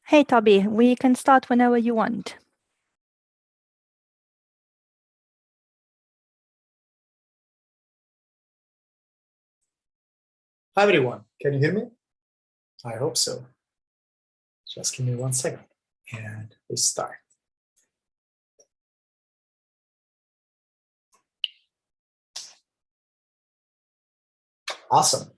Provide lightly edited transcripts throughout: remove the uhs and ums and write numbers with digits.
Hey, Toby, we can start whenever you want. Hi, everyone. Can you hear me? I hope so. Just give me 1 second and we start. Awesome.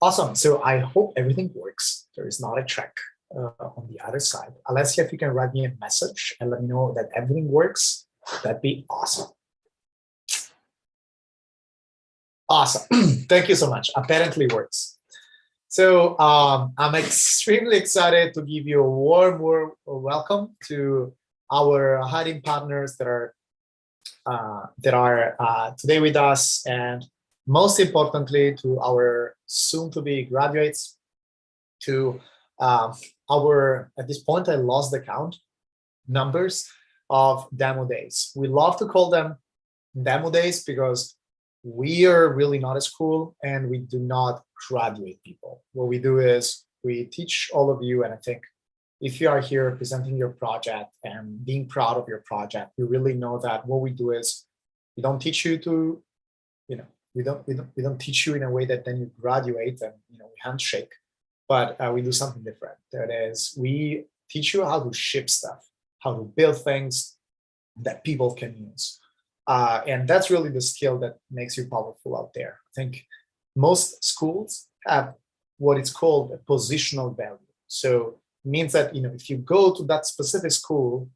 Awesome. So I hope everything works. There is not a check on the other side. Alessia, if you can write me a message and let me know that everything works, that'd be awesome. Awesome. Thank you so much. Apparently works. So I'm extremely excited to give you a warm welcome to our hiding partners that are today with us, and most importantly to our soon-to-be graduates, to at this point I lost the count, numbers of demo days. We love to call them demo days because we are really not a school and we do not graduate people. What we do is we teach all of you, and I think if you are here presenting your project and being proud of your project, you really know that what we do is we don't teach you to, we don't teach you in a way that then you graduate and we handshake, but we do something different. That is, we teach you how to ship stuff, how to build things that people can use. And that's really the skill that makes you powerful out there. I think most schools have what it's called a positional value. So it means that if you go to that specific school,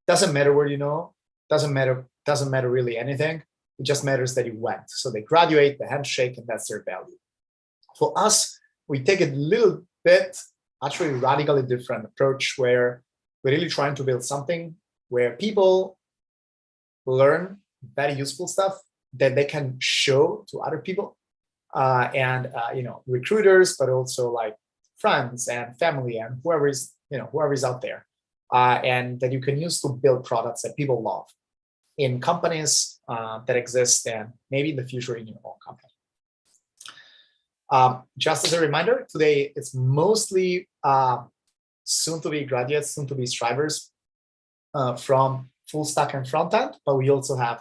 doesn't matter where doesn't matter really anything. It just matters that you went. So they graduate, the handshake, and that's their value. For us, we take a little bit, actually radically different approach, where we're really trying to build something where people learn very useful stuff that they can show to other people, and recruiters, but also like friends and family and whoever is out there, and that you can use to build products that people love in companies that exist, and maybe in the future in your own company. Just as a reminder, today it's mostly soon-to-be graduates, soon-to-be strivers from full stack and front end, but we also have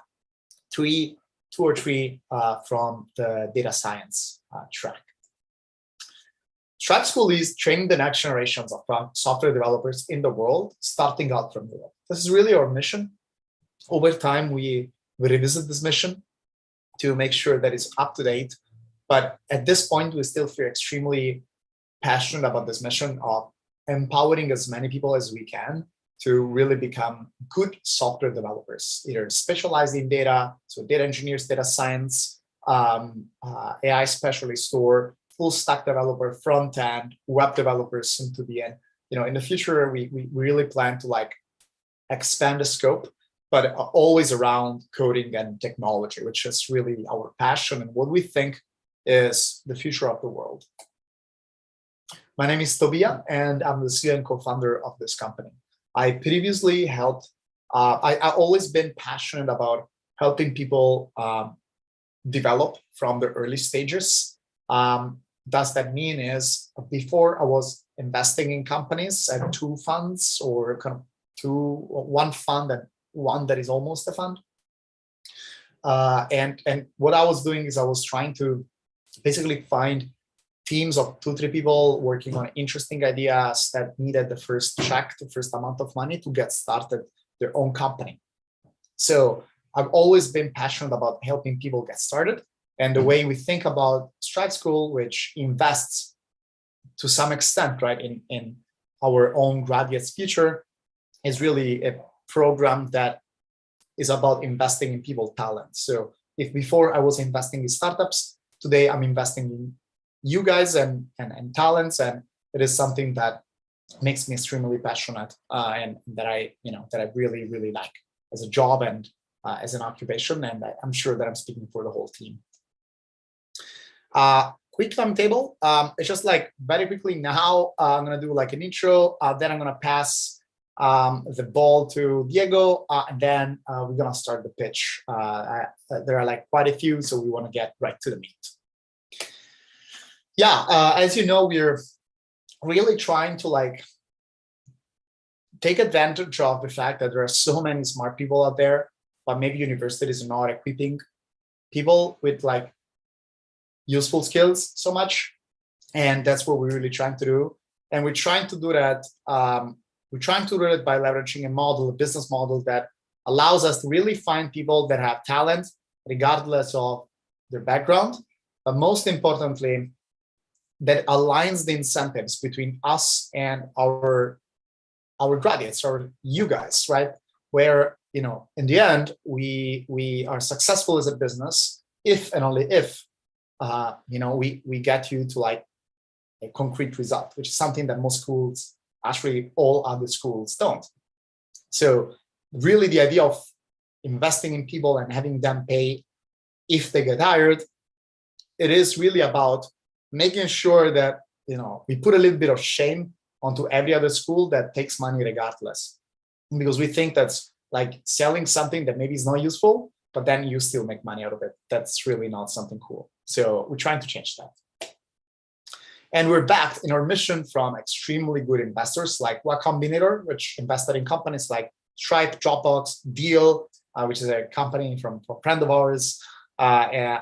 two or three from the data science track. Stripe School is training the next generations of software developers in the world, starting out from Europe. This is really our mission. Over time, we revisit this mission to make sure that it's up to date. But at this point, we still feel extremely passionate about this mission of empowering as many people as we can to really become good software developers, either specialized in data, so data engineers, data science, AI specialists, or full stack developer, front end, web developers soon to be in. In the future, we really plan to expand the scope, but always around coding and technology, which is really our passion and what we think is the future of the world. My name is Tobia, and I'm the CEO and co-founder of this company. I previously helped, I've always been passionate about helping people develop from the early stages. Does that mean is before I was investing in companies at two funds, or kind of one fund and one that is almost a fund. And what I was doing is I was trying to basically find teams of 2-3 people working on interesting ideas that needed the first check, the first amount of money to get started their own company. So I've always been passionate about helping people get started. And the way we think about Stripe School, which invests to some extent, right, in our own graduates' future, is really a program that is about investing in people talent. So if before I was investing in startups, today I'm investing in you guys and talents, and it is something that makes me extremely passionate, and that I really like as a job and as an occupation, and I'm sure that I'm speaking for the whole team. Quick timetable. It's just very quickly now. I'm gonna do an intro. Then I'm gonna pass the ball to Diego, and then we're gonna start the pitch. There are quite a few, so we want to get right to the meat. Yeah, as you know, we're really trying to like take advantage of the fact that there are so many smart people out there, but maybe universities are not equipping people with like useful skills so much. And that's what we're really trying to do. And we're trying to do that. We're trying to do it by leveraging a model, a business model that allows us to really find people that have talent, regardless of their background, but most importantly, that aligns the incentives between us and our graduates, or you guys, right? Where, you know, in the end, we are successful as a business if and only if, you know, we get you to like a concrete result, which is something that most schools, actually all other schools, don't. So really the idea of investing in people and having them pay if they get hired, it is really about making sure that, you know, we put a little bit of shame onto every other school that takes money regardless, because we think that's like selling something that maybe is not useful, but then you still make money out of it. That's really not something cool. So we're trying to change that. And we're backed in our mission from extremely good investors like Y Combinator, which invested in companies like Stripe, Dropbox, Deal, which is a company from a friend of ours, and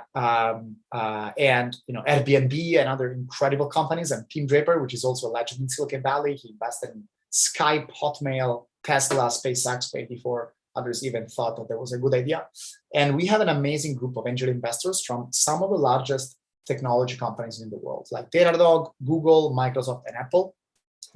you know, Airbnb and other incredible companies, and Tim Draper, which is also a legend in Silicon Valley. He invested in Skype, Hotmail, Tesla, SpaceX way before others even thought that there was a good idea. And we have an amazing group of angel investors from some of the largest technology companies in the world, like Datadog, Google, Microsoft, and Apple.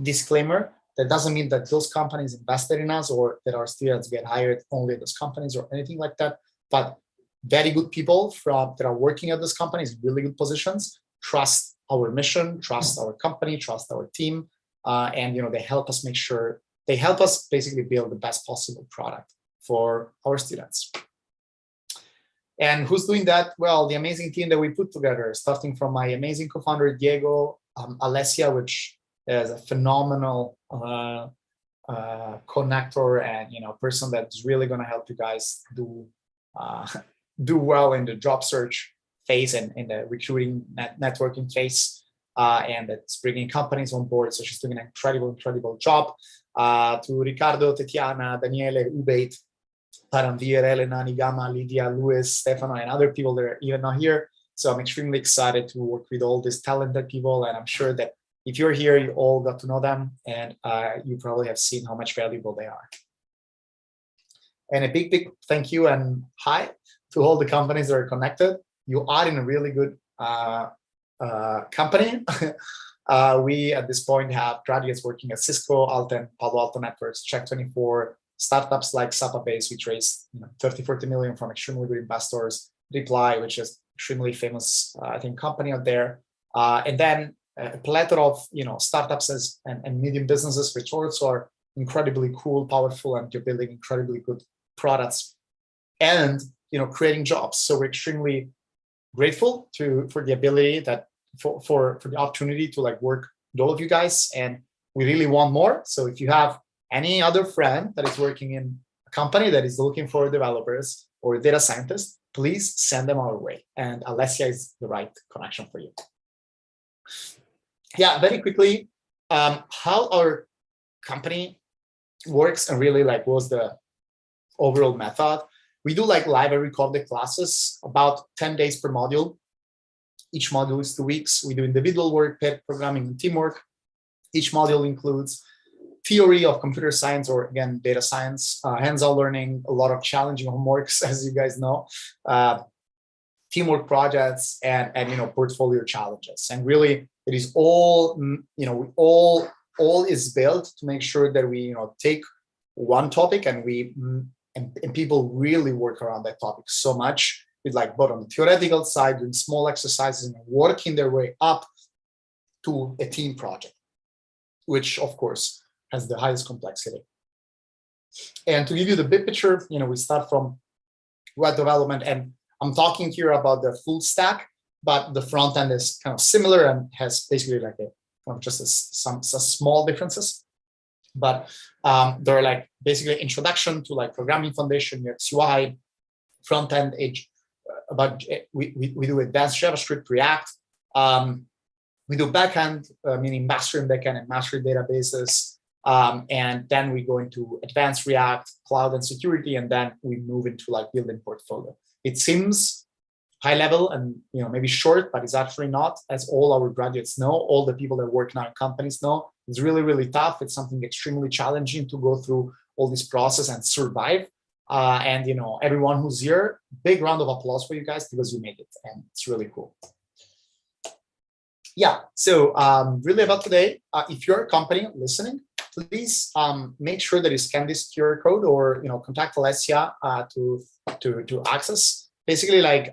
Disclaimer, that doesn't mean that those companies invested in us or that our students get hired only at those companies or anything like that, but very good people that are working at those companies, really good positions, trust our mission, trust our company, trust our team, and you know, they help us basically build the best possible product for our students. And who's doing that? Well, the amazing team that we put together, starting from my amazing co-founder, Diego, Alessia, which is a phenomenal connector and, you know, person that's really going to help you guys do well in the job search phase and in the recruiting networking phase, and that's bringing companies on board. So she's doing an incredible job. To Ricardo, Tetiana, Daniele, Ubeit, Paranvir, Elena, Nigama, Lydia, Luis, Stefano, and other people that are even not here. So I'm extremely excited to work with all these talented people, and I'm sure that if you're here, you all got to know them, and you probably have seen how much valuable they are. And a big thank you and hi to all the companies that are connected. You are in a really good company. We, at this point, have graduates working at Cisco, Alten, Palo Alto Networks, Check24, startups like Sapabase, which raised 30-40 million from extremely good investors, Reply, which is extremely famous, I think, company out there. And then a plethora of startups and medium businesses, which also are incredibly cool, powerful, and you're building incredibly good products and creating jobs. So we're extremely grateful for the ability for the opportunity to work with all of you guys, and we really want more. So if you have any other friend that is working in a company that is looking for developers or data scientists, please send them our way, and Alessia is the right connection for you. Yeah, very quickly, how our company works and really what's the overall method. We do live and recorded classes, about 10 days per module. Each module is 2 weeks. We do individual work, pair programming, and teamwork. Each module includes theory of computer science, or again, data science, hands-on learning, a lot of challenging homeworks, as you guys know, teamwork projects, and portfolio challenges. And really, it is all, all is built to make sure that we, take one topic and and people really work around that topic so much, with both on the theoretical side, doing small exercises and working their way up to a team project, which of course has the highest complexity. And to give you the big picture, we start from web development, and I'm talking here about the full stack, but the front end is kind of similar and has basically some small differences. But there are basically introduction to programming foundation, UX UI, front end age. But we do advanced JavaScript, React, We do backend, meaning mastering backend and mastery databases. And then we go into advanced React, cloud and security, and then we move into like building portfolio. It seems high level and maybe short, but it's actually not, as all our graduates know, all the people that work in our companies know. It's really, really tough. It's something extremely challenging to go through all this process and survive. And everyone who's here, big round of applause for you guys because you made it, and it's really cool. Yeah, so really about today, if you're a company listening, please make sure that you scan this QR code or contact Alessia to access. Basically, like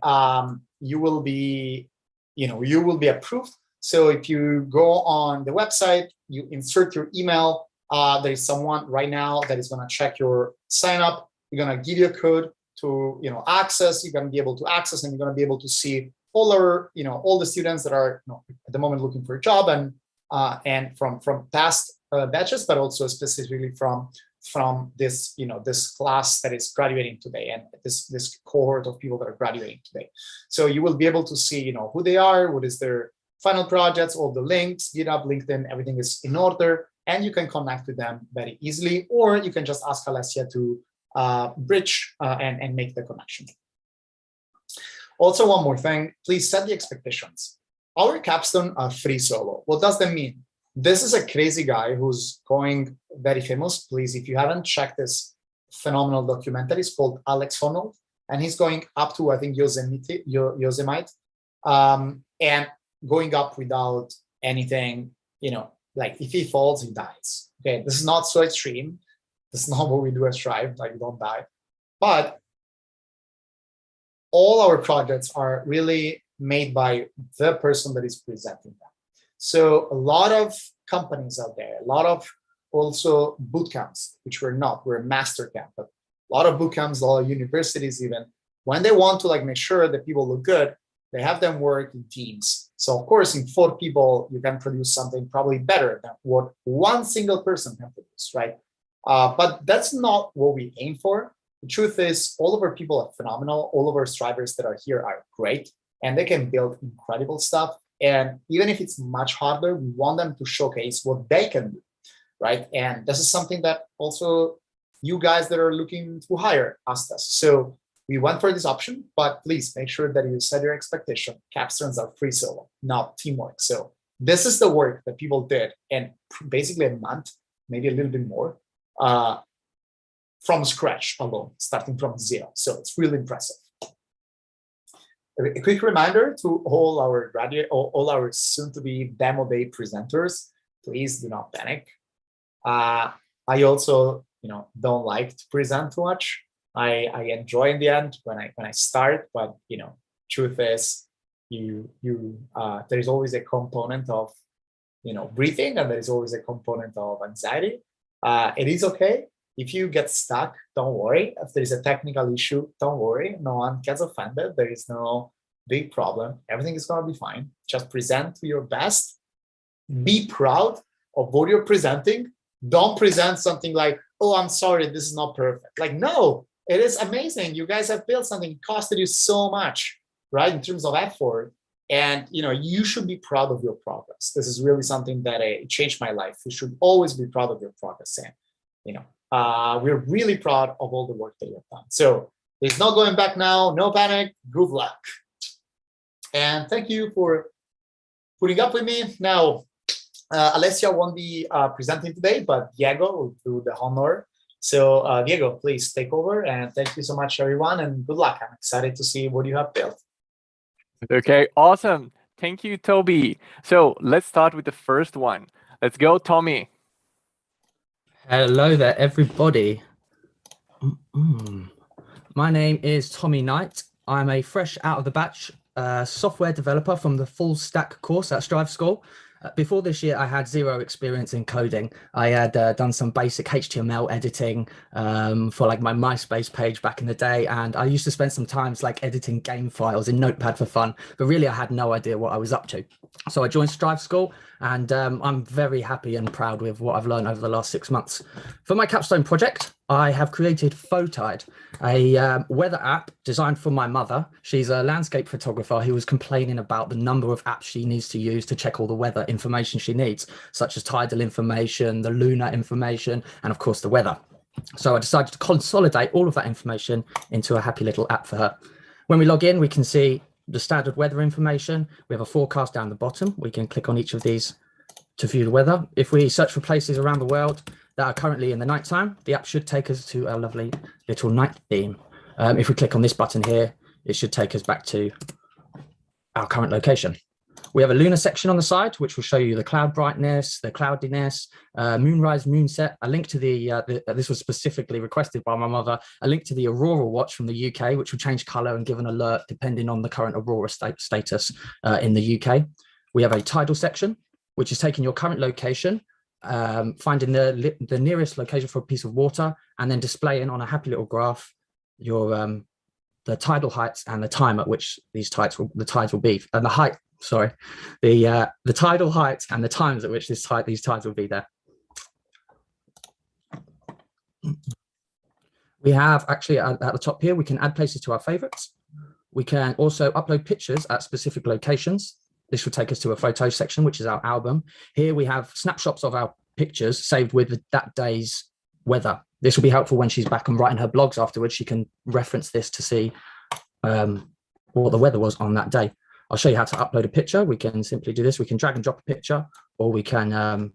you will be approved. So if you go on the website, you insert your email. There is someone right now that is going to check your sign up. You're going to give you a code to access. You're going to be able to access, and you're going to be able to see all the students that are at the moment looking for a job, and from past batches, but also specifically from this this class that is graduating today, and this cohort of people that are graduating today. So you will be able to see who they are, what is their final projects, all the links, GitHub, LinkedIn, everything is in order, and you can connect with them very easily, or you can just ask Alessia to bridge and make the connection. Also, one more thing, please set the expectations. Our capstone are free solo. What does that mean? This is a crazy guy who's going very famous. Please, if you haven't checked this phenomenal documentary, it's called Alex Honnold, and he's going up to, I think, Yosemite, and going up without anything, like if he falls, he dies. Okay, this is not so extreme. This is not what we do at Strive, like you don't die. But all our projects are really made by the person that is presenting them. So a lot of companies out there, a lot of also boot camps, which we're a master camp, but a lot of boot camps, a lot of universities even, when they want to make sure that people look good, they have them work in teams. So of course, in 4 people, you can produce something probably better than what one single person can produce, right? But that's not what we aim for. The truth is, all of our people are phenomenal. All of our strivers that are here are great, and they can build incredible stuff. And even if it's much harder, we want them to showcase what they can do, right? And this is something that also you guys that are looking to hire asked us. So we went for this option, but please make sure that you set your expectation. Capstones are free solo, not teamwork. So this is the work that people did in basically a month, maybe a little bit more, from scratch alone, starting from 0. So it's really impressive. A quick reminder to all our all our soon-to-be demo day presenters: please do not panic. I also, don't like to present too much. I enjoy in the end when I start, but truth is, there is always a component of breathing, and there is always a component of anxiety. It is okay. If you get stuck, don't worry. If there is a technical issue, don't worry. No one gets offended. There is no big problem. Everything is going to be fine. Just present to your best. Be proud of what you're presenting. Don't present something like, oh, I'm sorry, this is not perfect. Like, no, it is amazing. You guys have built something. It costed you so much, right, in terms of effort. And, you should be proud of your progress. This is really something that changed my life. You should always be proud of your progress. And, we're really proud of all the work that you've done. So there's no going back now, no panic, good luck. And thank you for putting up with me. Now, Alessia won't be presenting today, but Diego will do the honor. So Diego, please take over. And thank you so much, everyone, and good luck. I'm excited to see what you have built. Okay, awesome. Thank you, Toby. So let's start with the first one. Let's go, Tommy. Hello there, everybody. My name is Tommy Knight. I'm a fresh out of the batch software developer from the full stack course at Strive School. Before this year, I had 0 experience in coding. I had done some basic HTML editing for my MySpace page back in the day, and I used to spend some time editing game files in Notepad for fun, but really I had no idea what I was up to. So I joined Strive School, and I'm very happy and proud with what I've learned over the last 6 months. For my capstone project, I have created Photide, a weather app designed for my mother. She's a landscape photographer who was complaining about the number of apps she needs to use to check all the weather information she needs, such as tidal information, the lunar information, and of course the weather. So I decided to consolidate all of that information into a happy little app for her. When we log in, we can see the standard weather information. We have a forecast down the bottom. We can click on each of these to view the weather. If we search for places around the world that are currently in the nighttime, the app should take us to a lovely little night theme. If we click on this button here, it should take us back to our current location. We have a lunar section on the side, which will show you the cloud brightness, the cloudiness, moonrise, moonset, a link to this was specifically requested by my mother, a link to the Aurora watch from the UK, which will change color and give an alert depending on the current Aurora status in the UK. We have a tidal section, which is taking your current location, finding the nearest location for a piece of water, and then displaying on a happy little graph your the tidal heights and the time at which the tides will be, and the tidal heights and the times at which these tides will be there. We have actually at the top here, we can add places to our favorites. We can also upload pictures at specific locations. This will take us to a photo section, which is our album. Here we have snapshots of our pictures saved with that day's weather. This will be helpful when she's back and writing her blogs afterwards. She can reference this to see what the weather was on that day. I'll show you how to upload a picture. We can simply do this. We can drag and drop a picture, or we can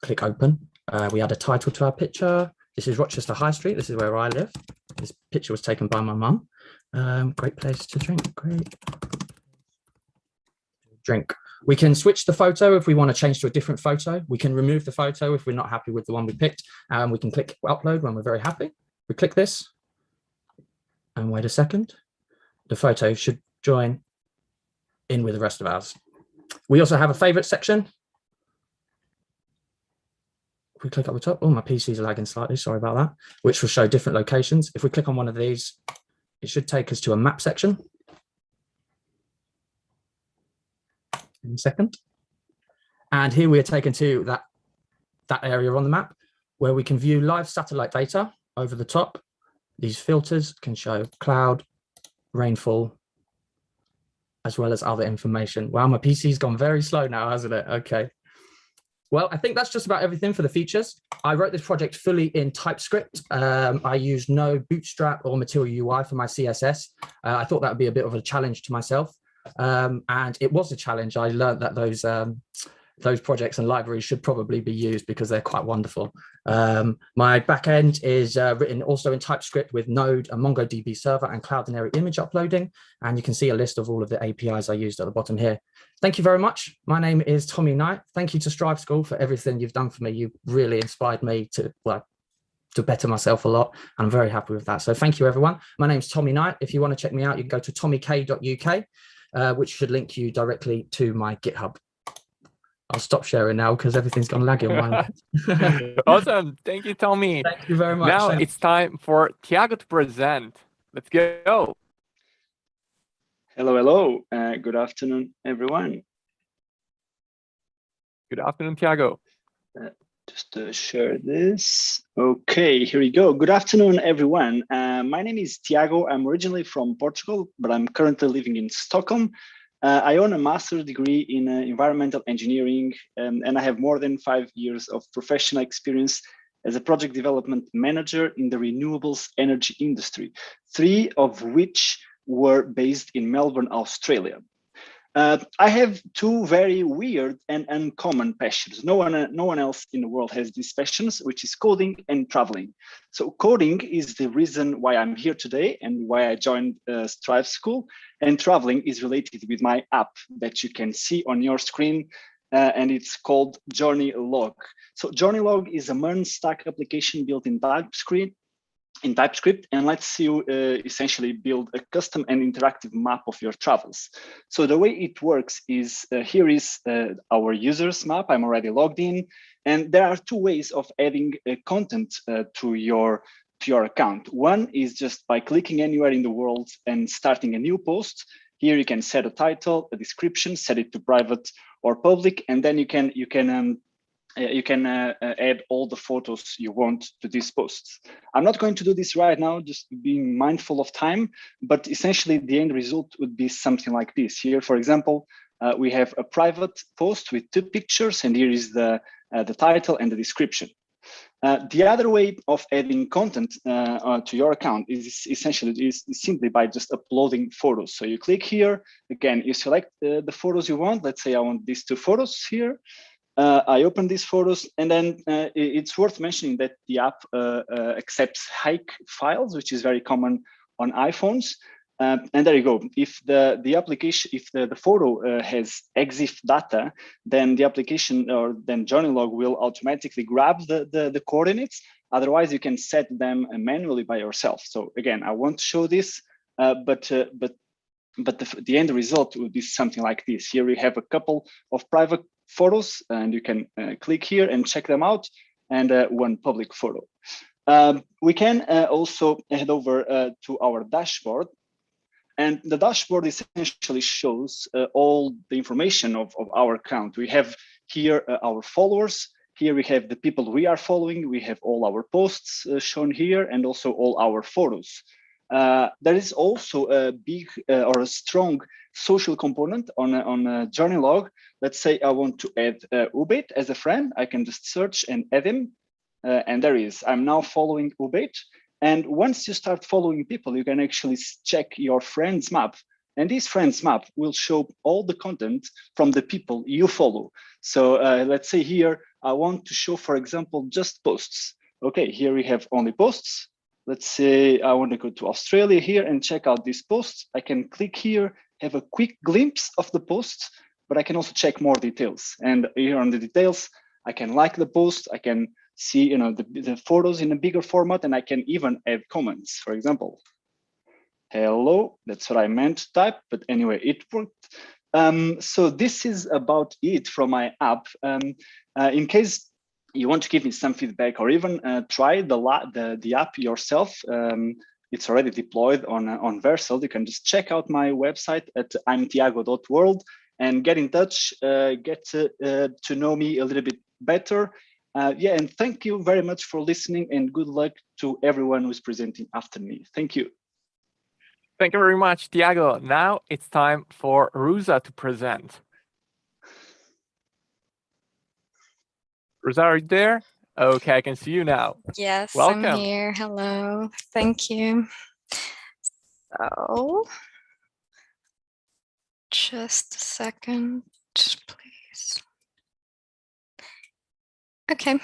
click open. We add a title to our picture. This is Rochester High Street. This is where I live. This picture was taken by my mum. Great place to drink. Great. Drink. We can switch the photo if we want to change to a different photo. We can remove the photo if we're not happy with the one we picked. We can click upload when we're very happy. We click this and wait a second. The photo should join in with the rest of ours. We also have a favorite section. If we click up the top, oh, my PC's lagging slightly, sorry about that, which will show different locations. If we click on one of these, it should take us to a map section. In a second. And here we are taken to that area on the map where we can view live satellite data over the top. These filters can show cloud, rainfall, as well as other information. Wow, my PC's gone very slow now, hasn't it? Okay. Well, I think that's just about everything for the features. I wrote this project fully in TypeScript. I used no Bootstrap or Material UI for my CSS. I thought that would be a bit of a challenge to myself. And it was a challenge. I learned that those projects and libraries should probably be used because they're quite wonderful. My backend is written also in TypeScript with Node, a MongoDB server, and Cloudinary image uploading. And you can see a list of all of the APIs I used at the bottom here. Thank you very much. My name is Tommy Knight. Thank you to Strive School for everything you've done for me. You really inspired me to better myself a lot. And I'm very happy with that. So thank you, everyone. My name's Tommy Knight. If you want to check me out, you can go to tommyk.uk, which should link you directly to my GitHub. I'll stop sharing now because everything's gone laggy on mine. Awesome. Thank you, Tommy. Thank you very much. Now it's time for Thiago to present. Let's go. Hello, hello. Good afternoon, everyone. Good afternoon, Thiago. Just to share this. Okay, here we go. Good afternoon, everyone. My name is Thiago. I'm originally from Portugal, but I'm currently living in Stockholm. I own a master's degree in environmental engineering, and I have more than 5 years of professional experience as a project development manager in the renewables energy industry, 3 of which were based in Melbourne, Australia. I have 2 very weird and uncommon passions. No one else in the world has these passions, which is coding and traveling. So coding is the reason why I'm here today and why I joined Strive School. And traveling is related with my app that you can see on your screen, and it's called Journey Log. So Journey Log is a MERN stack application built in TypeScript, and lets you essentially build a custom and interactive map of your travels. So the way it works is, here is our user's map. I'm already logged in, and there are 2 ways of adding content to your account. One is just by clicking anywhere in the world and starting a new post. Here you can set a title, a description, set it to private or public, and then you can you can add all the photos you want to these posts. I'm not going to do this right now, just being mindful of time, but essentially the end result would be something like this. Here, for example, we have a private post with 2 pictures, and here is the title and the description. The other way of adding content to your account is essentially simply by just uploading photos. So you click here, again, you select the photos you want. Let's say I want these 2 photos here. I open these photos, and then it's worth mentioning that the app accepts hike files, which is very common on iPhones. And there you go. If the application, if the photo has EXIF data, then the application or then JourneyLog will automatically grab the coordinates. Otherwise, you can set them manually by yourself. So again, I won't show this, but the end result would be something like this. Here we have a couple of private photos, and you can click here and check them out, and 1 public photo. We can also head over to our dashboard, and the dashboard essentially shows all the information of our account. We have here our followers. Here we have the people we are following. We have all our posts shown here, and also all our photos. There is also a big or a strong social component on JourneyLog. Let's say I want to add Ubeit as a friend. I can just search and add him. And there he is. I'm now following Ubeit. And once you start following people, you can actually check your friends map. And this friends map will show all the content from the people you follow. So let's say here, I want to show, for example, just posts. Okay, here we have only posts. Let's say I want to go to Australia here and check out these posts. I can click here, have a quick glimpse of the posts, but I can also check more details. And here on the details, I can like the post. I can see, the photos in a bigger format, and I can even add comments. For example, hello, that's what I meant to type, but anyway, it worked. So this is about it from my app. In case you want to give me some feedback, or even try the app yourself, it's already deployed on Vercel. You can just check out my website at imthiago.world and get in touch, get to know me a little bit better. Yeah, and thank you very much for listening, and good luck to everyone who's presenting after me. Thank you. Thank you very much, Thiago. Now it's time for Rosa to present. Rosa, are you there? Okay, I can see you now. Yes, Welcome. I'm here. Hello. Thank you. So, just a second, please. Okay.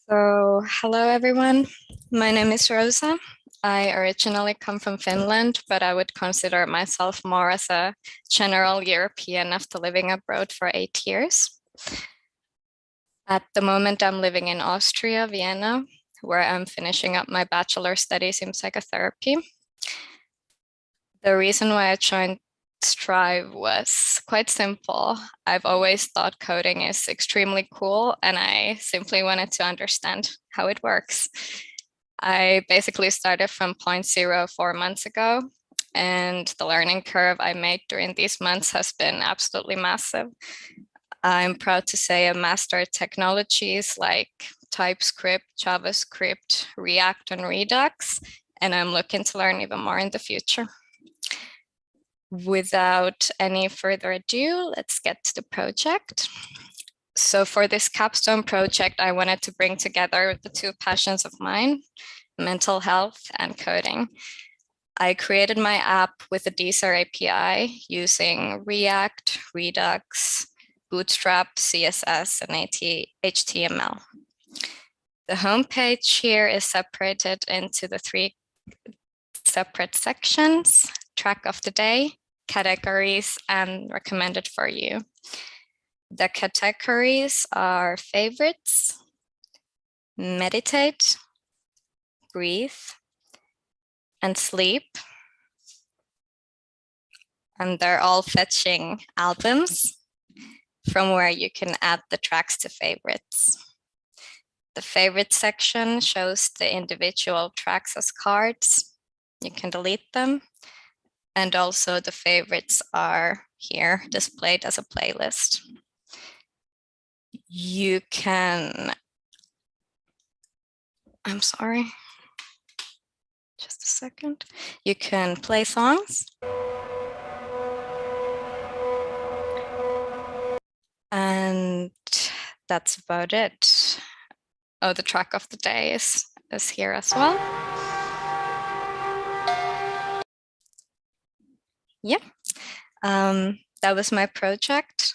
So, hello, everyone. My name is Rosa. I originally come from Finland, but I would consider myself more as a general European after living abroad for 8 years. At the moment, I'm living in Austria, Vienna, where I'm finishing up my bachelor studies in psychotherapy. The reason why I joined Strive was quite simple. I've always thought coding is extremely cool, and I simply wanted to understand how it works. I basically started from point 0 4 months ago, and the learning curve I made during these months has been absolutely massive. I'm proud to say I mastered technologies like TypeScript, JavaScript, React, and Redux, and I'm looking to learn even more in the future. Without any further ado, let's get to the project. So for this capstone project, I wanted to bring together the 2 passions of mine, mental health and coding. I created my app with a Deezer API using React, Redux, Bootstrap, CSS, and HTML. The homepage here is separated into the 3 separate sections: track of the day, categories, and recommended for you. The categories are favorites, meditate, breathe, and sleep. And they're all fetching albums from where you can add the tracks to favorites. The favorite section shows the individual tracks as cards. You can delete them. And also the favorites are here displayed as a playlist. you can, I'm sorry, just a second. You can play songs. And that's about it. Oh, the track of the day is here as well. Yeah, that was my project.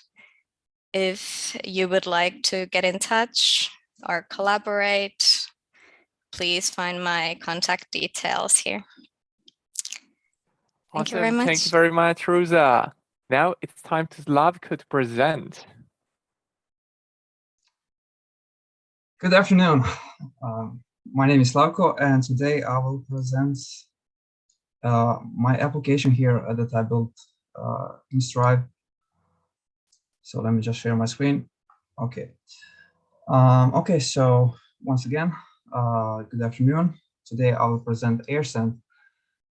If you would like to get in touch or collaborate, please find my contact details here. Thank you very much. Thank you very much, Rosa. Now it's time to Slavko to present. Good afternoon. My name is Slavko, and today I will present my application here that I built in Strive. So let me just share my screen. Okay. Okay, so once again, good afternoon. Today I will present AirSend,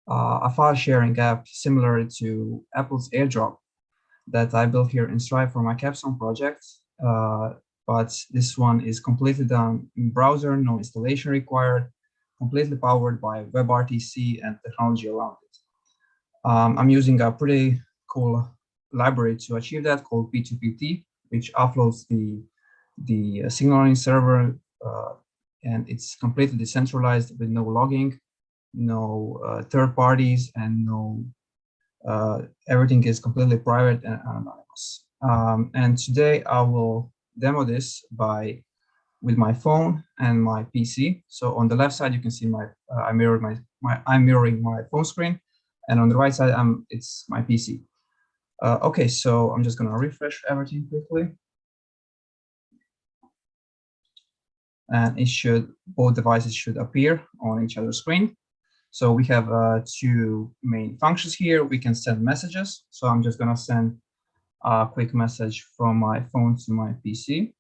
a file sharing app similar to Apple's AirDrop that I built here in Strive for my capstone project. But this one is completely done in browser, no installation required, completely powered by WebRTC and technology around it. I'm using a pretty cool library to achieve that called P2PT, which offloads the signaling server, and it's completely decentralized with no logging, no third parties, and no everything is completely private and anonymous. And today I will demo this with my phone and my PC. So on the left side, you can see I'm mirroring my phone screen, and on the right side, it's my PC. Okay, so I'm just gonna refresh everything quickly, and both devices should appear on each other's screen. So we have two main functions here. We can send messages. So I'm just gonna send a quick message from my phone to my PC,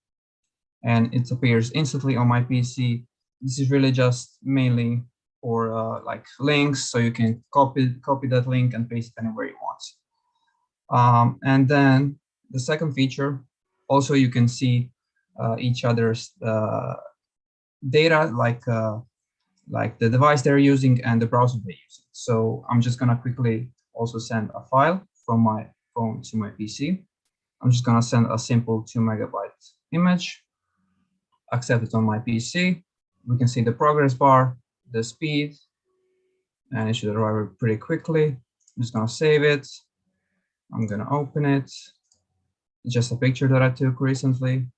and it appears instantly on my PC. This is really just mainly for like links, so you can copy that link and paste it anywhere you want. And then the second feature, also you can see each other's data, like the device they're using and the browser they're using. So I'm just gonna quickly also send a file from my phone to my PC. I'm just gonna send a simple 2 MB image, accept it on my PC. We can see the progress bar, the speed, and it should arrive pretty quickly. I'm just gonna save it. I'm gonna open it. It's just a picture that I took recently.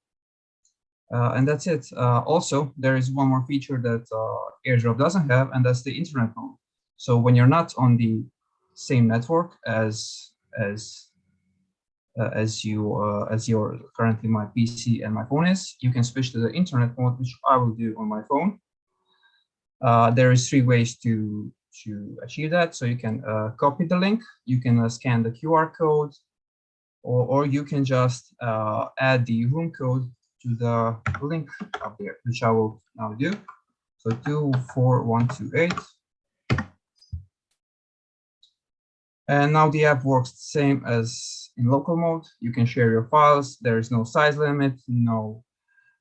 And that's it. Also, there is one more feature that AirDrop doesn't have, and that's the internet mode. So when you're not on the same network as you're currently my PC and my phone is, you can switch to the internet mode, which I will do on my phone. There is 3 ways to achieve that. So you can copy the link, you can scan the QR code, or you can just add the room code to the link up there, which I will now do. So 24128. And now the app works the same as in local mode. You can share your files. There is no size limit, no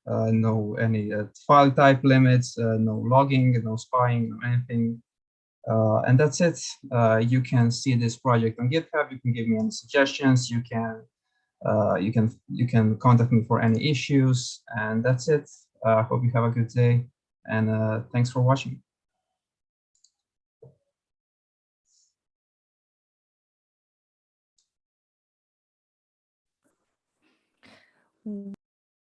any file type limits, no logging, no spying, no anything. And that's it. You can see this project on GitHub. You can give me any suggestions. You can contact me for any issues. And that's it. Hope you have a good day. And thanks for watching.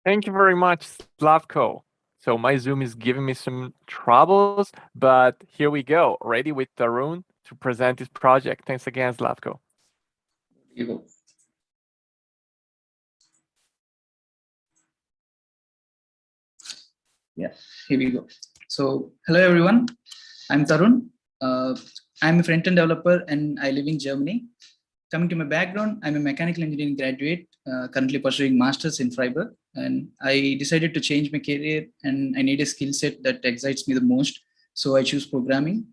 Thank you very much, Slavko. So my Zoom is giving me some troubles, but here we go, ready with Tarun to present his project. Thanks again, Slavko. Here you go. Yeah, here we go. So hello, everyone. I'm Tarun. I'm a front-end developer and I live in Germany. Coming to my background, I'm a mechanical engineering graduate, currently pursuing masters in Freiburg. And I decided to change my career and I need a skill set that excites me the most. So I choose programming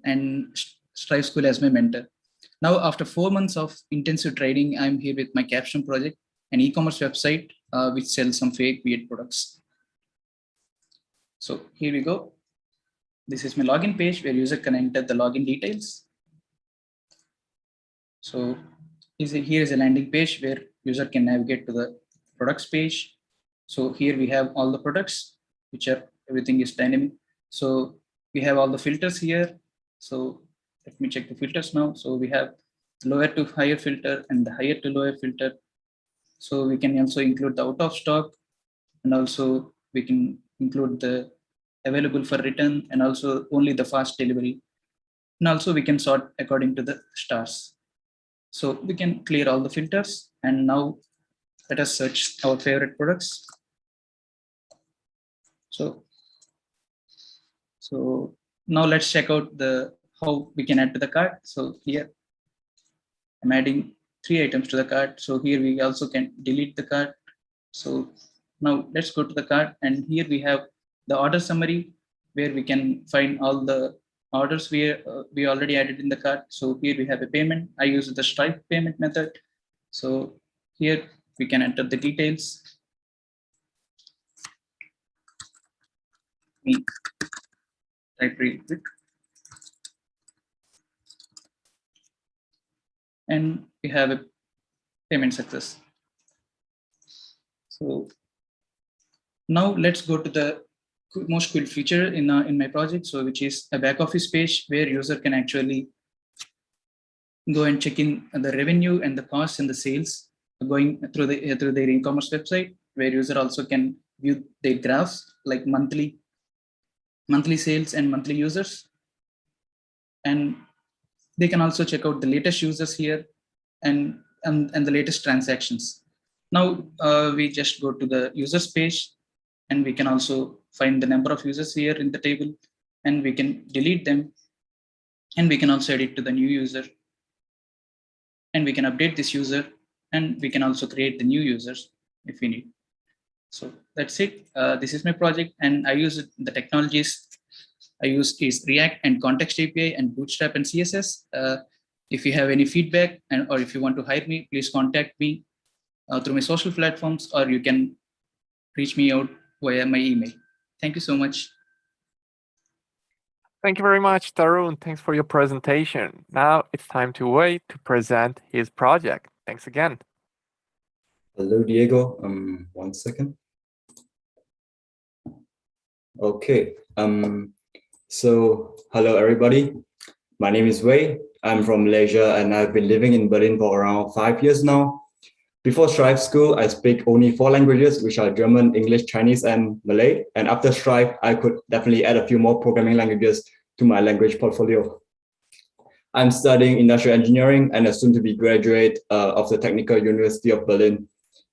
and Strive School as my mentor. Now, after 4 months of intensive training, I'm here with my capstone project, an e-commerce website which sells some fake weird products. So here we go. This is my login page where user can enter the login details. So here is a landing page where user can navigate to the products page. So here we have all the products, which are everything is dynamic. So we have all the filters here. So let me check the filters now. So we have lower to higher filter and the higher to lower filter. So we can also include the out of stock, and also we can include the available for return and also only the fast delivery. And also we can sort according to the stars. So we can clear all the filters, and now let us search our favorite products. So now let's check out how we can add to the cart. So here I'm adding 3 items to the cart. So here we also can delete the cart. So now let's go to the cart, and here we have the order summary where we can find all the orders we already added in the cart. So here we have a payment. I use the Stripe payment method. So here we can enter the details. Me type real quick. And we have a payment success. So now let's go to the most cool feature in my project, so which is a back office page where user can actually go and check in the revenue and the costs and the sales going through their e-commerce website, where user also can view their graphs like monthly sales and monthly users, and they can also check out the latest users here and the latest transactions. Now we just go to the users page, and we can also find the number of users here in the table, and we can delete them, and we can also edit to the new user, and we can update this user, and we can also create the new users if we need. So that's it. This is my project, and I use the technologies I use is React and Context API and Bootstrap and CSS. If you have any feedback or if you want to hire me, please contact me through my social platforms, or you can reach me out via my email. Thank you so much. Thank you very much, Tarun. Thanks for your presentation. Now it's time to Wei to present his project. Thanks again. Hello, Diego. 1 second. Okay. So hello, everybody. My name is Wei. I'm from Malaysia, and I've been living in Berlin for around 5 years now. Before Stripe school, I speak only 4 languages, which are German, English, Chinese, and Malay. And after Stripe, I could definitely add a few more programming languages to my language portfolio. I'm studying industrial engineering and a soon-to-be graduate of the Technical University of Berlin.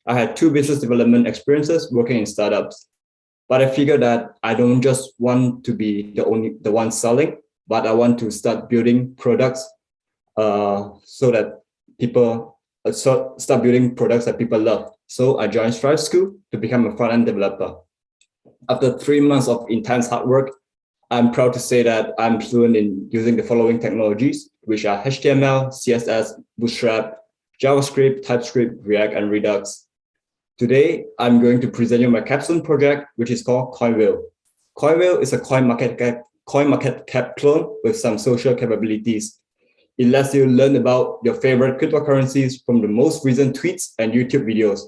I had 2 business development experiences working in startups, but I figured that I don't just want to be the one selling, but I want to start building products so that people start building products that people love. So I joined Stripe School to become a front-end developer. After 3 months of intense hard work, I'm proud to say that I'm fluent in using the following technologies, which are HTML, CSS, Bootstrap, JavaScript, TypeScript, React, and Redux. Today, I'm going to present you my capstone project, which is called CoinWhale. CoinWhale is a coin market cap clone with some social capabilities. It lets you learn about your favorite cryptocurrencies from the most recent tweets and YouTube videos.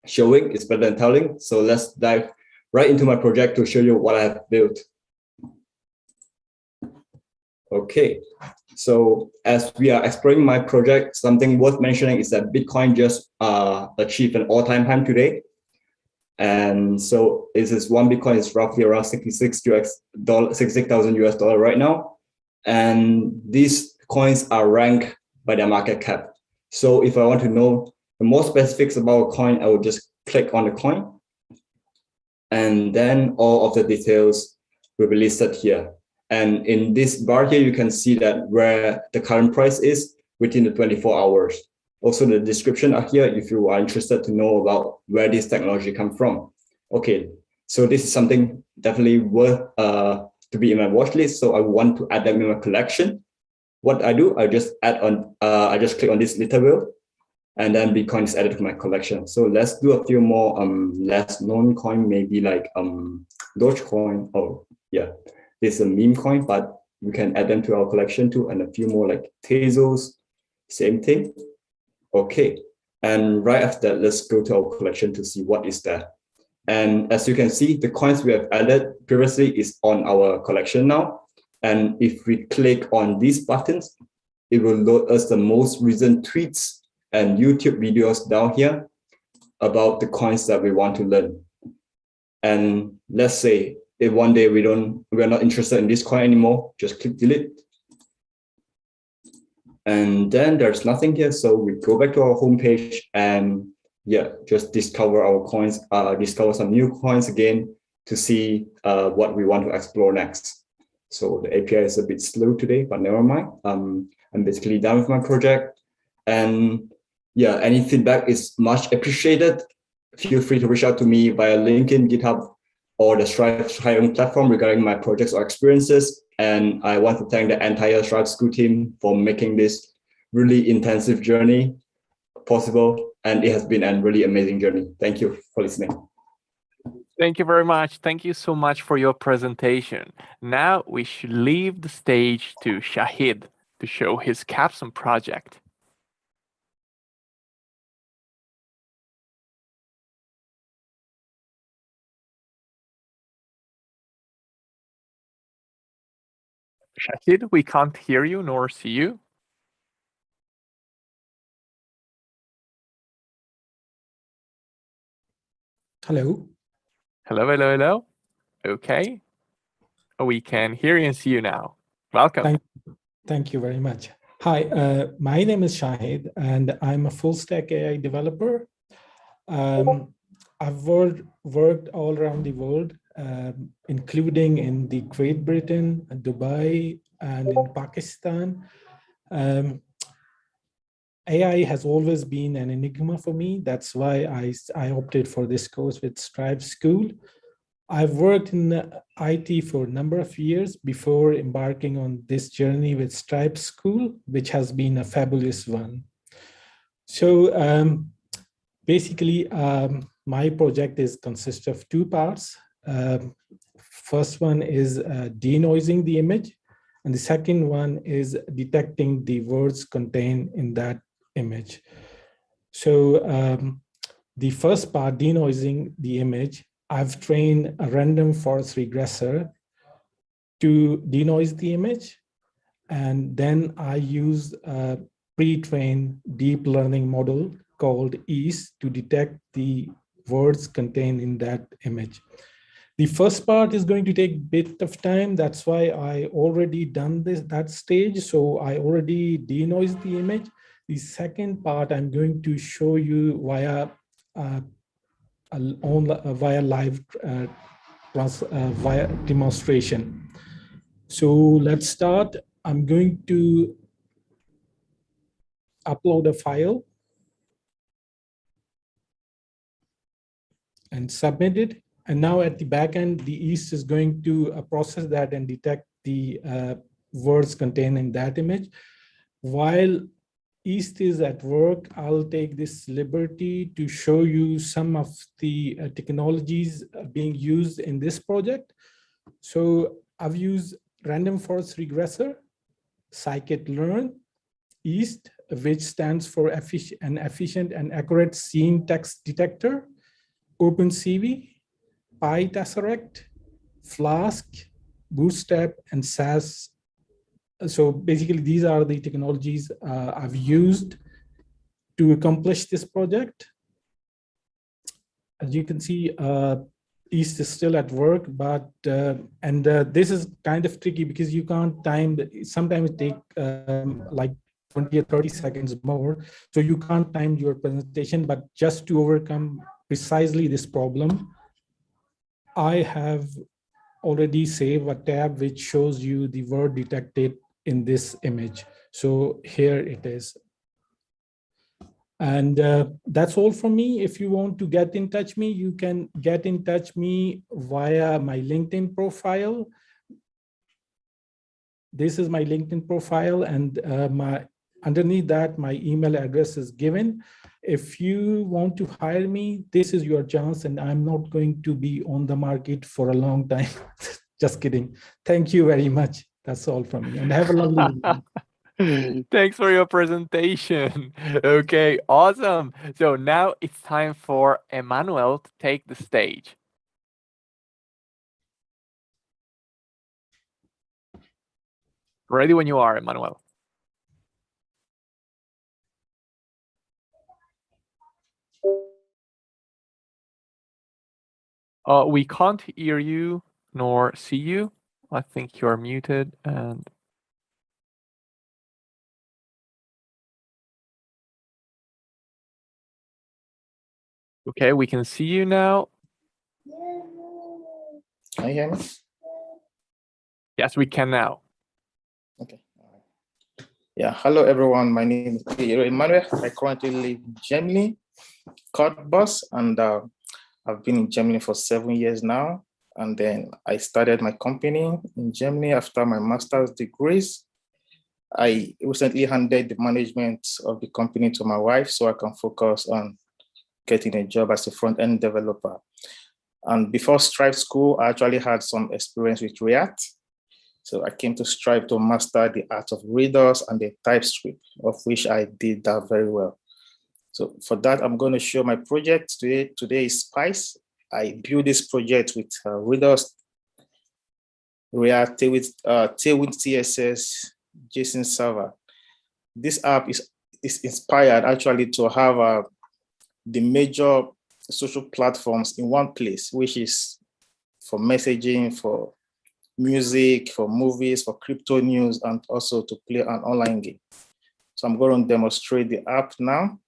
Showing is better than telling, so let's dive right into my project to show you what I have built. Okay, so as we are exploring my project, something worth mentioning is that Bitcoin just achieved an all-time high today. And so one Bitcoin is roughly around 66,000 US dollar right now. And these coins are ranked by their market cap. So if I want to know the more specifics about a coin, I will just click on the coin. And then all of the details will be listed here. And in this bar here, you can see that where the current price is within the 24 hours. Also, the description are here if you are interested to know about where this technology comes from. Okay, so this is something definitely worth to be in my watch list. So I want to add them in my collection. What I do, I just click on this little wheel, and then Bitcoin is added to my collection. So let's do a few more less known coin, maybe like Dogecoin. Oh yeah, this is a meme coin, but we can add them to our collection too, and a few more like Tezos, same thing. Okay, and right after that, let's go to our collection to see what is there. And as you can see, the coins we have added previously is on our collection now. And if we click on these buttons, it will load us the most recent tweets and YouTube videos down here about the coins that we want to learn. And let's say if one day we're not interested in this coin anymore, just click delete. And then there's nothing here. So we go back to our homepage and yeah, just discover our coins, discover some new coins again to see what we want to explore next. So the API is a bit slow today, but never mind. I'm basically done with my project. And yeah, any feedback is much appreciated. Feel free to reach out to me via LinkedIn, GitHub, or the Strive hiring platform regarding my projects or experiences. And I want to thank the entire Strive School team for making this really intensive journey possible. And it has been a really amazing journey. Thank you for listening. Thank you very much. Thank you so much for your presentation. Now we should leave the stage to Shahid to show his capstone project. Shahid, we can't hear you nor see you. Hello. Hello, hello, hello. Okay. We can hear you and see you now. Welcome. Thank you very much. Hi, my name is Shahid, and I'm a full stack AI developer. I've worked all around the world, including in the Great Britain, Dubai, and in Pakistan. AI has always been an enigma for me. That's why I opted for this course with Strive School. I've worked in IT for a number of years before embarking on this journey with Strive School, which has been a fabulous one. So basically, my project consists of two parts. First one is denoising the image, and the second one is detecting the words contained in that image. So the first part, denoising the image, I've trained a random forest regressor to denoise the image, and then I use a pre-trained deep learning model called EAST to detect the words contained in that image. The first part is going to take a bit of time. That's why I already done that stage. So I already denoised the image. The second part I'm going to show you via live via demonstration. So let's start. I'm going to upload a file and submit it. And now at the back end, the EAST is going to process that and detect the words contained in that image. While EAST is at work, I'll take this liberty to show you some of the technologies being used in this project. So I've used random forest regressor, scikit-learn, EAST, which stands for an efficient and accurate scene text detector, OpenCV, PyTesseract, Flask, Bootstrap, and SAS. So basically, these are the technologies I've used to accomplish this project. As you can see, EAST is still at work, but this is kind of tricky because you can't time. Sometimes it takes like 20 or 30 seconds more, so you can't time your presentation. But just to overcome precisely this problem, I have already saved a tab which shows you the word detected in this image. So here it is. And that's all from me. If you want to get in touch me, you can get in touch me via my LinkedIn profile. This is my LinkedIn profile, and underneath that, my email address is given. If you want to hire me, this is your chance, and I'm not going to be on the market for a long time. Just kidding. Thank you very much. That's all from me, and have a lovely evening. Thanks for your presentation. Okay, awesome. So now it's time for Emmanuel to take the stage. Ready when you are, Emmanuel. We can't hear you nor see you. I think you're muted and okay, we can see you now. Can you hear me? Yes, we can now. Okay. Yeah, hello everyone. My name is Emmanuel. I currently live in Germany, Cottbus, and I've been in Germany for 7 years now. And then I started my company in Germany after my master's degrees. I recently handed the management of the company to my wife so I can focus on getting a job as a front-end developer. And before Stripe School, I actually had some experience with React. So I came to Stripe to master the art of readers and the TypeScript, of which I did that very well. So for that, I'm going to show my project today. Today is Spice. I built this project with readers, React, Tailwind CSS, JSON server. This app is inspired actually to have the major social platforms in one place, which is for messaging, for music, for movies, for crypto news, and also to play an online game. So I'm going to demonstrate the app now.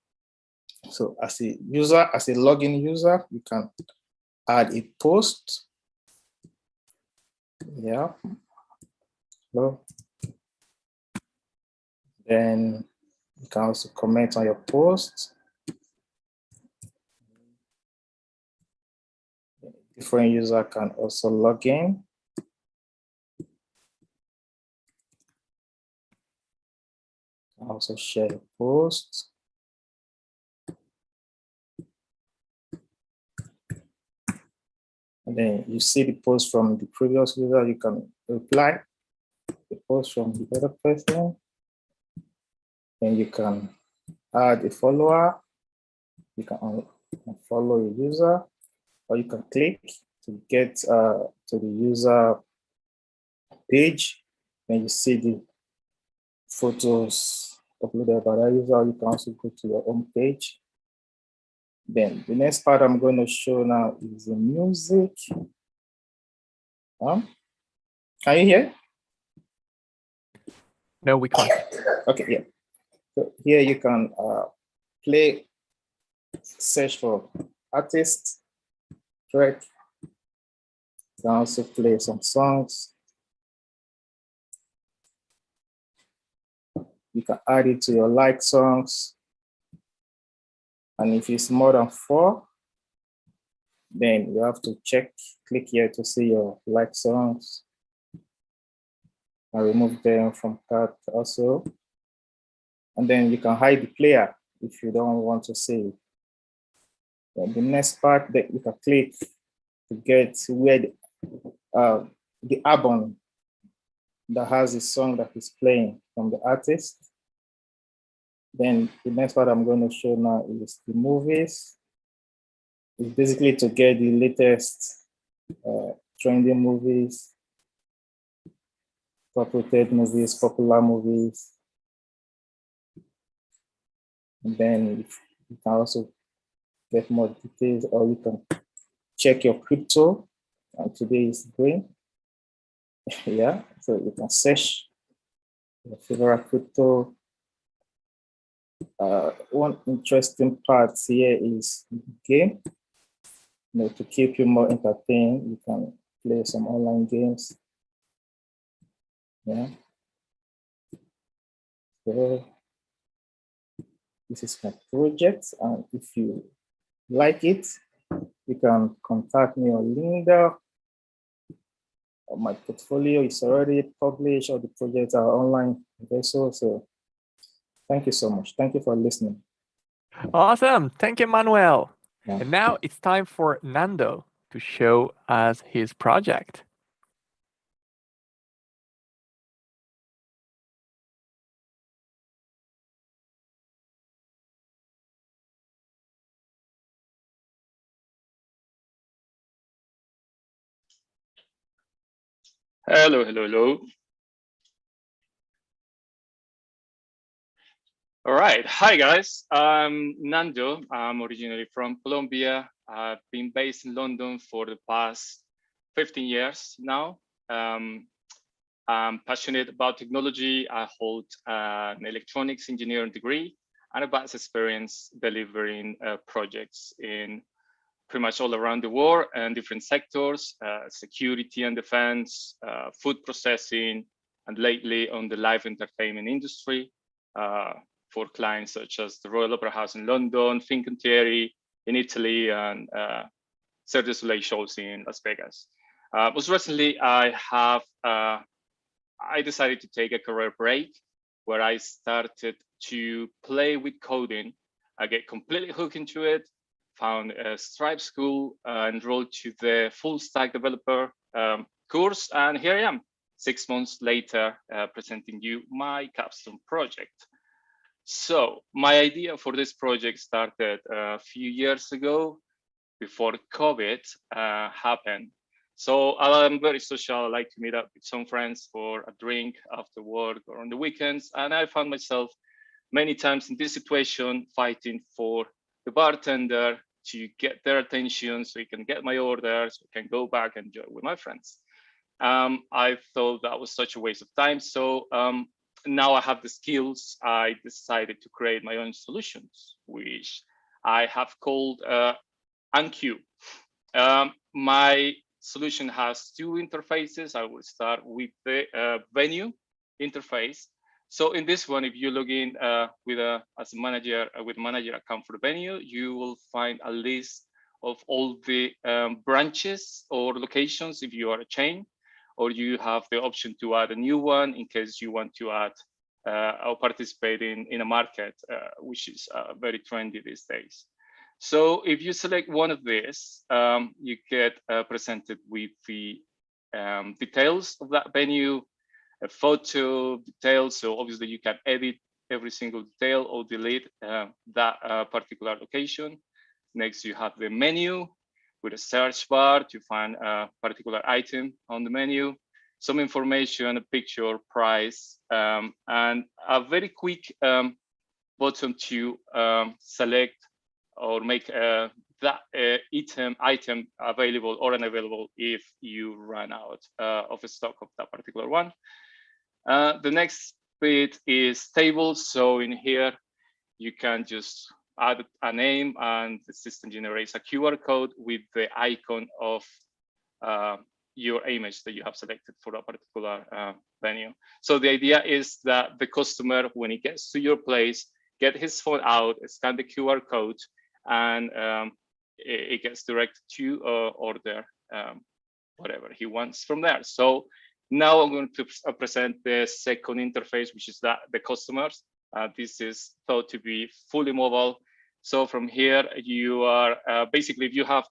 So as a user, as a login user, you can add a post. Yeah. So then you can also comment on your post. Different user can also log in. Also share the post. And then you see the post from the previous user, you can reply the post from the other person. Then you can add a follower. You can follow a user, or you can click to get to the user page. Then you see the photos uploaded by that user. You can also go to your home page. Then the next part I'm going to show now is the music. Can you hear? No, we can't. Okay, yeah. So here you can play, search for artists, track. You can also play some songs. You can add it to your like songs. And if it's more than 4, then you have to click here to see your like songs. And remove them from cart also. And then you can hide the player if you don't want to see it. Then the next part that you can click to get where the album that has a song that is playing from the artist. Then the next part I'm going to show now is the movies. It's basically to get the latest trending movies, top-rated movies, popular movies. And then you can also get more details, or you can check your crypto. And today is green. Yeah, so you can search your favorite crypto. One interesting part here is game. To keep you more entertained, you can play some online games. Yeah. So this is my project, and if you like it, you can contact me on LinkedIn. My portfolio is already published, or the projects are online also. So thank you so much. Thank you for listening. Awesome. Thank you, Emmanuel. Yeah. And now it's time for Nando to show us his project. Hello, hello, hello. All right. Hi, guys. I'm Nando. I'm originally from Colombia. I've been based in London for the past 15 years now. I'm passionate about technology. I hold an electronics engineering degree and a vast experience delivering projects in pretty much all around the world and different sectors, security and defense, food processing, and lately on the live entertainment industry. For clients such as the Royal Opera House in London, Fincantieri in Italy, and Cirque du Soleil shows in Las Vegas. Most recently, I decided to take a career break where I started to play with coding. I get completely hooked into it, found a Stripe school, enrolled to the full stack developer course, and here I am, 6 months later, presenting you my capstone project. So my idea for this project started a few years ago before COVID happened. So I'm very social. I like to meet up with some friends for a drink after work or on the weekends. And I found myself many times in this situation fighting for the bartender to get their attention so he can get my order, so I can go back and enjoy with my friends. I thought that was such a waste of time. So now I have the skills, I decided to create my own solutions, which I have called Unqueue. My solution has two interfaces. I will start with the venue interface. So in this one, if you log in with a manager account for the venue, you will find a list of all the branches or locations if you are a chain, or you have the option to add a new one in case you want to add or participate in a market, which is very trendy these days. So if you select one of these, you get presented with the details of that venue, a photo details. So obviously you can edit every single detail or delete that particular location. Next, you have the menu with a search bar to find a particular item on the menu, some information, a picture, price, and a very quick button to select or make that item available or unavailable if you run out of stock of that particular one. The next bit is tables. So in here, you can just add a name and the system generates a QR code with the icon of your image that you have selected for a particular venue. So the idea is that the customer, when he gets to your place, get his phone out, scan the QR code, and it gets directed to order whatever he wants from there. So now I'm going to present the second interface, which is that the customers. This is thought to be fully mobile. So from here, you are basically, if you have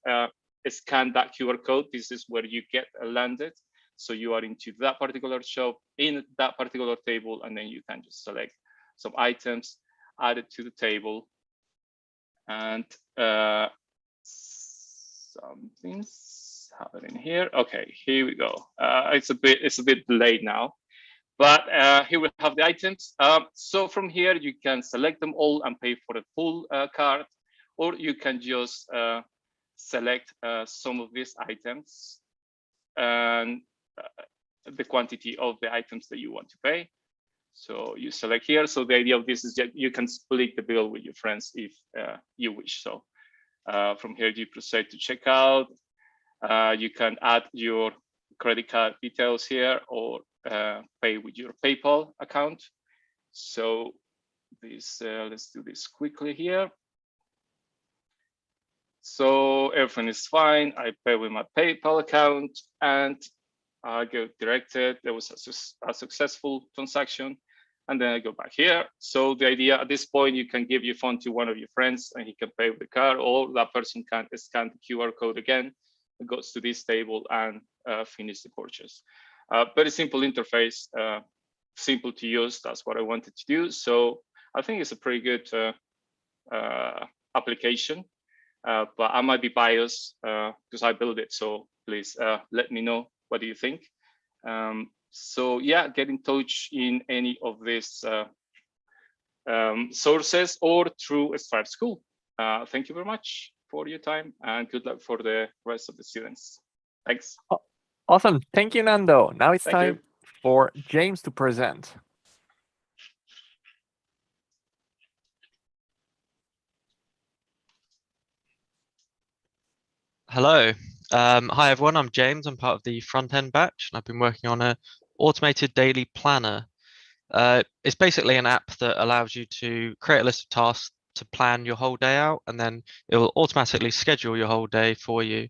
scanned that QR code, this is where you get landed. So you are into that particular shop, in that particular table, and then you can just select some items, add it to the table, and something's happening here. Okay, here we go. It's a bit delayed now. But here we have the items. So from here, you can select them all and pay for the full cart, or you can just select some of these items and the quantity of the items that you want to pay. So you select here. So the idea of this is that you can split the bill with your friends if you wish. So from here, you proceed to checkout. You can add your credit card details here or pay with your PayPal account. So this, let's do this quickly here. So everything is fine. I pay with my PayPal account and I get directed. There was a successful transaction. and then I go back here. So the idea at this point, you can give your phone to one of your friends and he can pay with the card, or that person can scan the QR code again, it goes to this table and finish the purchase. Very simple interface, simple to use. That's what I wanted to do. So I think it's a pretty good application, but I might be biased because I built it. So please let me know, what do you think? So yeah, get in touch in any of these sources or through Stripe School. Thank you very much for your time and good luck for the rest of the students. Thanks. Awesome. Thank you, Nando. Now it's Thank time you. for James to present. Hello. Hi, everyone. I'm James. I'm part of the front-end batch, and I've been working on an automated daily planner. It's basically an app that allows you to create a list of tasks to plan your whole day out, and then it will automatically schedule your whole day for you.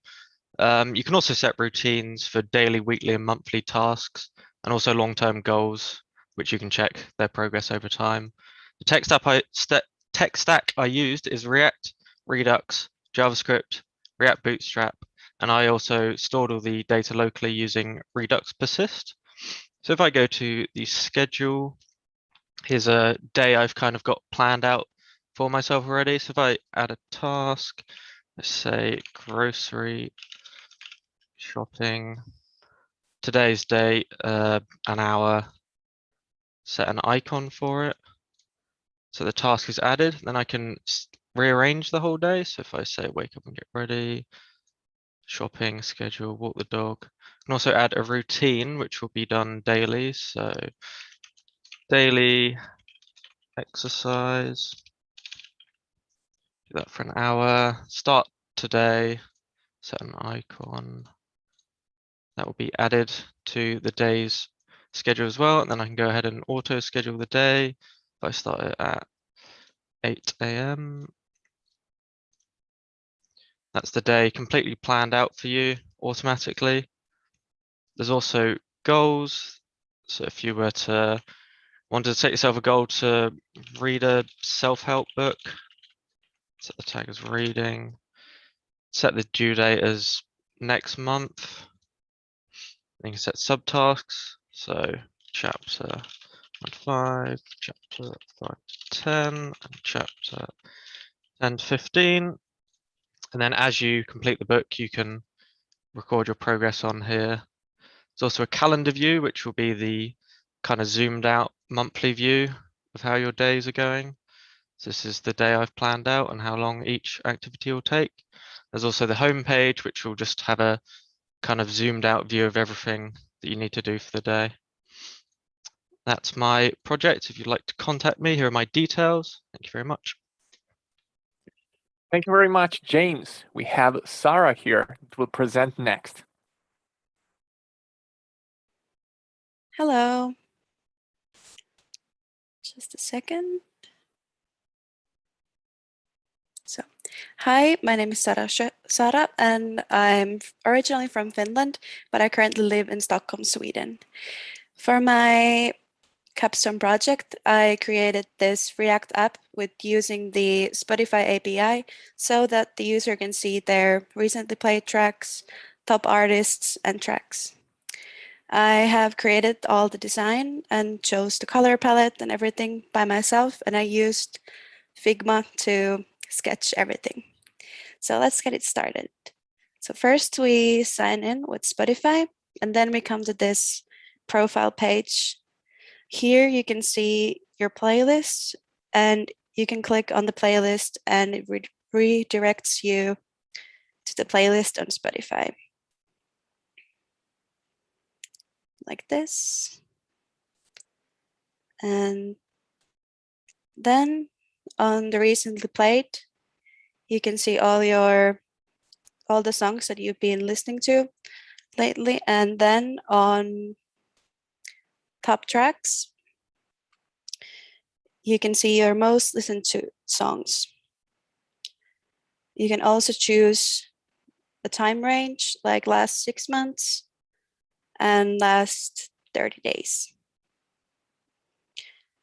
You can also set routines for daily, weekly, and monthly tasks, and also long-term goals, which you can check their progress over time. The tech stack I used is React, Redux, JavaScript, React Bootstrap, and I also stored all the data locally using Redux Persist. So if I go to the schedule, here's a day I've kind of got planned out for myself already. So if I add a task, let's say grocery shopping, today's date, an hour, set an icon for it. So the task is added, then I can rearrange the whole day. So if I say wake up and get ready, shopping, schedule, walk the dog, I can also add a routine, which will be done daily. So daily exercise, do that for an hour, start today, set an icon. That will be added to the day's schedule as well. And then I can go ahead and auto schedule the day. If I start it at 8 a.m. That's the day completely planned out for you automatically. There's also goals. So if you were to want to set yourself a goal to read a self-help book, set the tag as reading, set the due date as next month. Then you can set subtasks. So chapter 1 to 5, chapter 5 to 10, and chapter 10 to 15. And then as you complete the book, you can record your progress on here. There's also a calendar view, which will be the kind of zoomed out monthly view of how your days are going. So this is the day I've planned out and how long each activity will take. There's also the home page, which will just have a kind of zoomed out view of everything that you need to do for the day. That's my project. If you'd like to contact me, here are my details. Thank you very much. Thank you very much, James. We have Sarah here that will present next. Hello. Just a second. So, hi, my name is Sara, and I'm originally from Finland, but I currently live in Stockholm, Sweden. For my capstone project, I created this React app with using the Spotify API so that the user can see their recently played tracks, top artists, and tracks. I have created all the design and chose the color palette and everything by myself, and I used Figma to sketch everything. So let's get it started. So first we sign in with Spotify, and then we come to this profile page. Here you can see your playlist, and you can click on the playlist and it redirects you to the playlist on Spotify. Like this. And then on the recently played, you can see all the songs that you've been listening to lately. And then on top tracks, you can see your most listened to songs. You can also choose a time range, like last 6 months and last 30 days.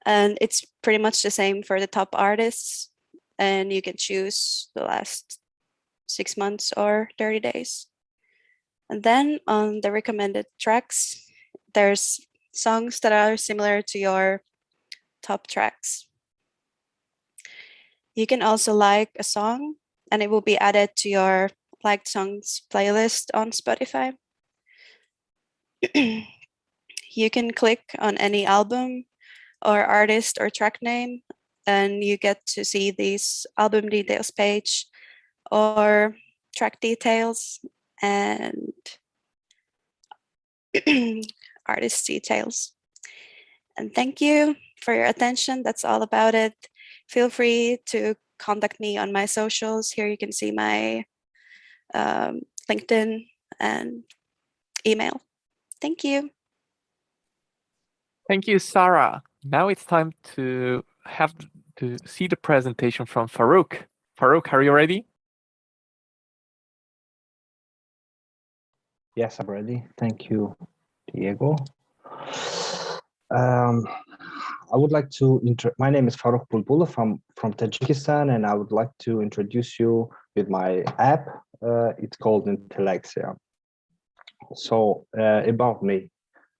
And it's pretty much the same for the top artists. And you can choose the last 6 months or 30 days. And then on the recommended tracks, there's songs that are similar to your top tracks. You can also like a song and it will be added to your liked songs playlist on Spotify. You can click on any album or artist or track name and you get to see these album details page or track details and artist details. And thank you for your attention. That's all about it. Feel free to contact me on my socials. Here you can see my LinkedIn and email. Thank you. Thank you, Sarah. Now it's time to see the presentation from Farooq. Farooq, are you ready? Yes, I'm ready. Thank you, Diego. I would like to my name is Farooq Bulbula from Tajikistan, and I would like to introduce you with my app. It's called Intellexia. So about me,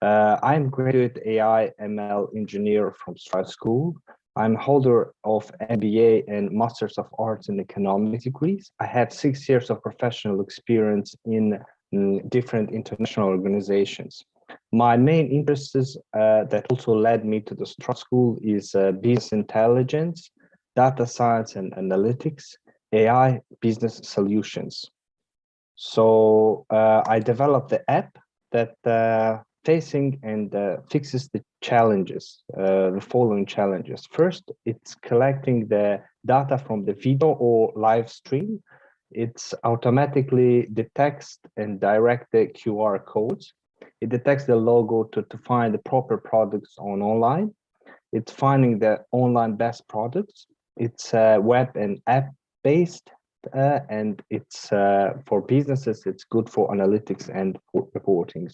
I'm graduate AI ML engineer from Strive School. I'm holder of MBA and Masters of Arts in Economics degrees. I have 6 years of professional experience in different international organizations. My main interests that also led me to the Strive School is business intelligence, data science and analytics, AI business solutions. So I developed the app that facing and fixes the challenges, the following challenges. First, it's collecting the data from the video or live stream. It's automatically detects and direct the QR codes. It detects the logo to find the proper products online. It's finding the online best products. It's web and app based, and it's for businesses. It's good for analytics and reporting.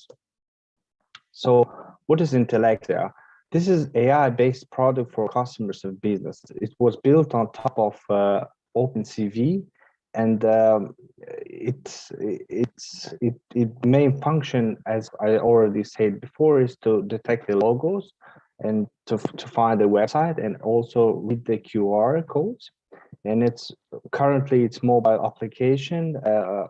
So what is Intellexia? This is AI-based product for customers of business. It was built on top of OpenCV, and its main function, as I already said before, is to detect the logos and to find the website and also read the QR codes. And it's currently it's mobile application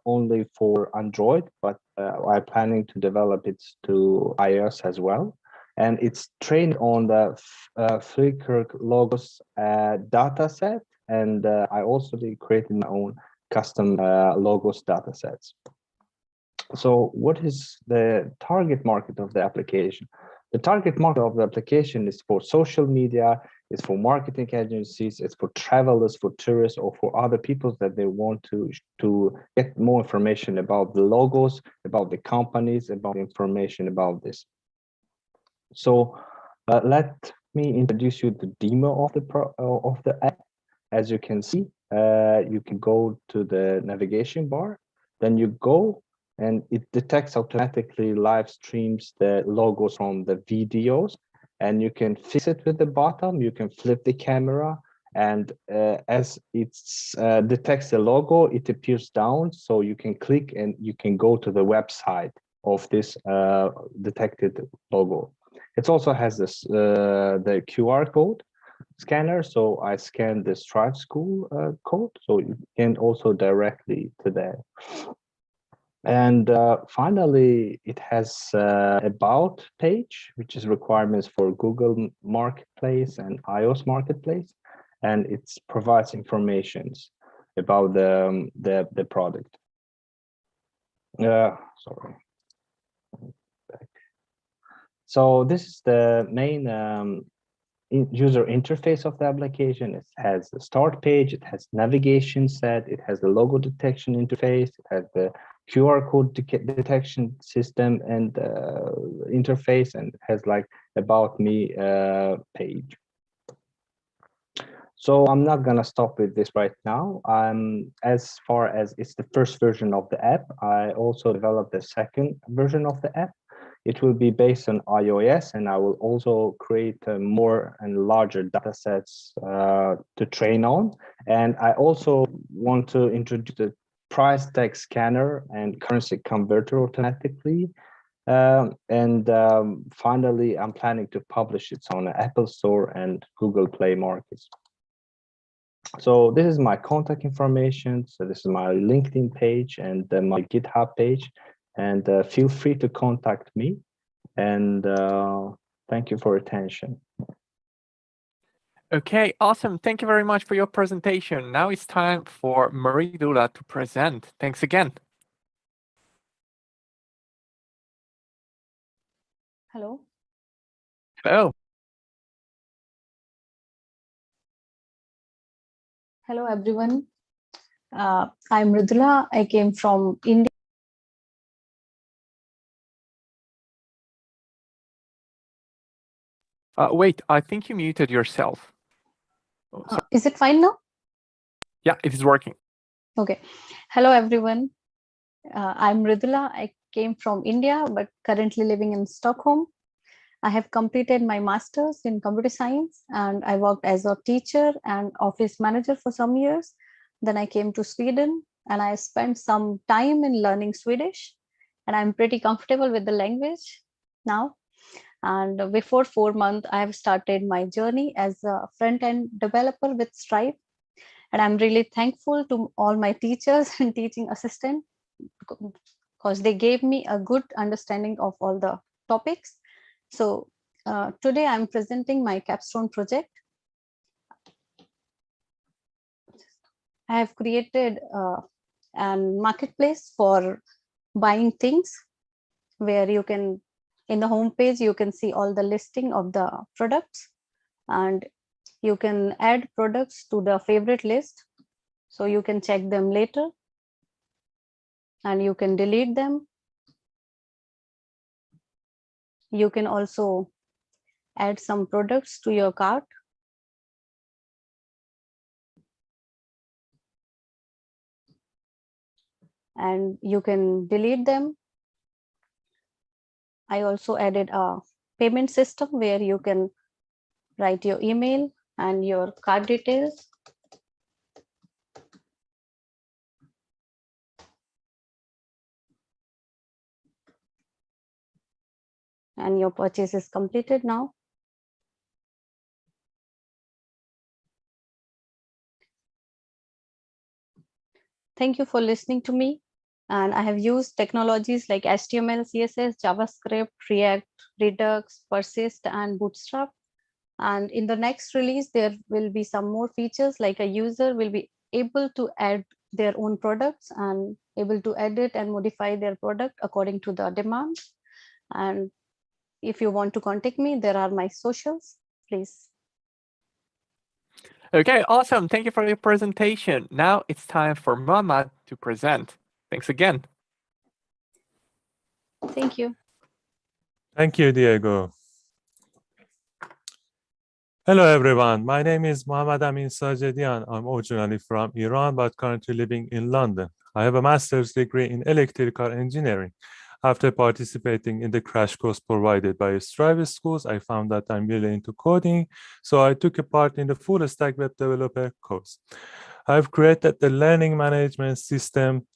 only for Android, but I'm planning to develop it to iOS as well. And it's trained on the Flickr logos data set, and I also created my own custom logos data sets. So what is the target market of the application? The target market of the application is for social media, it's for marketing agencies, it's for travelers, for tourists, or for other people that they want to get more information about the logos, about the companies, about information about this. So let me introduce you the demo of the app. As you can see, you can go to the navigation bar, then you go and it detects automatically live streams the logos from the videos, and you can fix it with the bottom. You can flip the camera, and as it detects the logo, it appears down, so you can click and you can go to the website of this detected logo. It also has this the QR code scanner, so I scanned the Strive School code, so you can also directly to there. And finally, it has about page, which is requirements for Google Marketplace and iOS Marketplace, and it provides informations about the product. Sorry. So this is the main user interface of the application. It has the start page, it has navigation set, it has the logo detection interface, it has the QR code detection system and interface, and it has like about me page. So I'm not gonna stop with this right now. As far as it's the first version of the app, I also developed the second version of the app. It will be based on iOS, and I will also create more and larger data sets to train on. And I also want to introduce the price tag scanner and currency converter automatically. Finally, I'm planning to publish it on Apple Store and Google Play markets. So this is my contact information. So this is my LinkedIn page and my GitHub page. And feel free to contact me. And thank you for your attention. Okay, awesome. Thank you very much for your presentation. Now it's time for Riddhila to present. Thanks again. Hello. Hello. Hello, everyone. I'm Riddhila. I came from India. Wait, I think you muted yourself. Oh, Is it fine now? yeah, it is working. Okay. Hello, everyone. I'm Riddhila. I came from India, but currently living in Stockholm. I have completed my master's in computer science, and I worked as a teacher and office manager for some years. Then I came to Sweden, and I spent some time in learning Swedish, and I'm pretty comfortable with the language now. And before 4 months, I have started my journey as a front-end developer with Stripe. And I'm really thankful to all my teachers and teaching assistant because they gave me a good understanding of all the topics. So today I'm presenting my capstone project. I have created a marketplace for buying things where you can, in the home page, you can see all the listing of the products, and you can add products to the favorite list. So you can check them later and you can delete them. You can also add some products to your cart. And you can delete them. I also added a payment system where you can write your email and your card details. And your purchase is completed now. Thank you for listening to me. And I have used technologies like HTML, CSS, JavaScript, React, Redux, Persist, and Bootstrap. And in the next release, there will be some more features, like a user will be able to add their own products and able to edit and modify their product according to the demand. And if you want to contact me, there are my socials, please. Okay, awesome. Thank you for your presentation. Now it's time for Muhammad to present. Thanks again. Thank you. Thank you, Diego. Hello, everyone. My name is Mohammad Amin Sajedian. I'm originally from Iran, but currently living in London. I have a master's degree in electrical engineering. After participating in the crash course provided by Stripe Schools, I found that I'm really into coding, so I took a part in the full stack web developer course. I've created the learning management system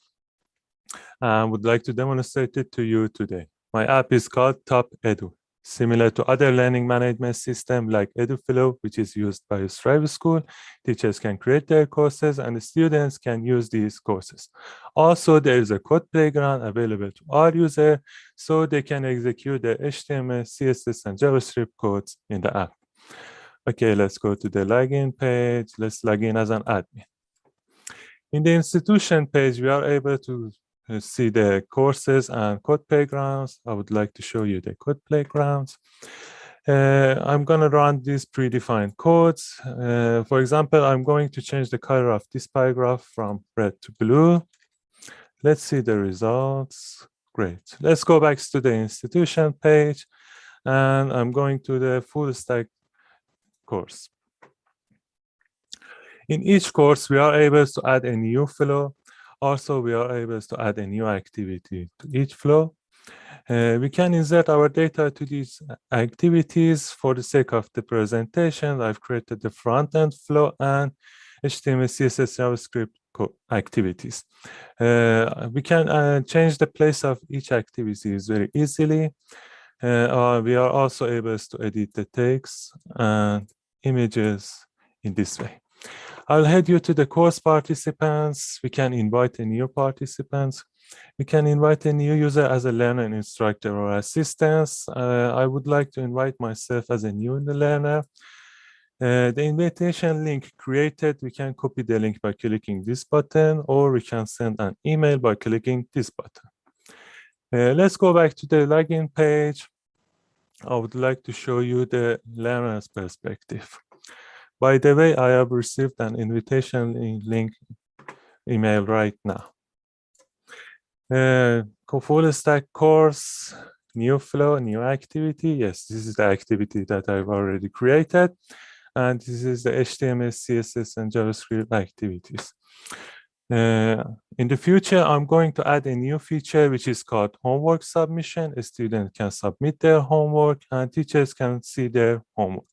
and would like to demonstrate it to you today. My app is called Top Edu. Similar to other learning management systems like EduFlow, which is used by Stripe School, teachers can create their courses and the students can use these courses. Also, there is a code playground available to all users so they can execute their HTML, CSS, and JavaScript codes in the app. Okay, let's go to the login page. Let's log in as an admin. In the institution page, we are able to see the courses and code playgrounds. I would like to show you the code playgrounds. I'm going to run these predefined codes. For example, I'm going to change the color of this paragraph from red to blue. Let's see the results. Great. Let's go back to the institution page, and I'm going to the full stack course. In each course, we are able to add a new flow. Also, we are able to add a new activity to each flow. We can insert our data to these activities. For the sake of the presentation, I've created the front-end flow and HTML, CSS, JavaScript activities. We can change the place of each activity very easily. We are also able to edit the text and images in this way. I'll head you to the course participants. We can invite a new participants. We can invite a new user as a learner, instructor, or assistant. I would like to invite myself as a new learner. The invitation link created, we can copy the link by clicking this button, or we can send an email by clicking this button. Let's go back to the login page. I would like to show you the learner's perspective. By the way, I have received an invitation link email right now. Full stack course, new flow, new activity. Yes, this is the activity that I've already created. And this is the HTML, CSS, and JavaScript activities. In the future, I'm going to add a new feature, which is called homework submission. A student can submit their homework and teachers can see their homework.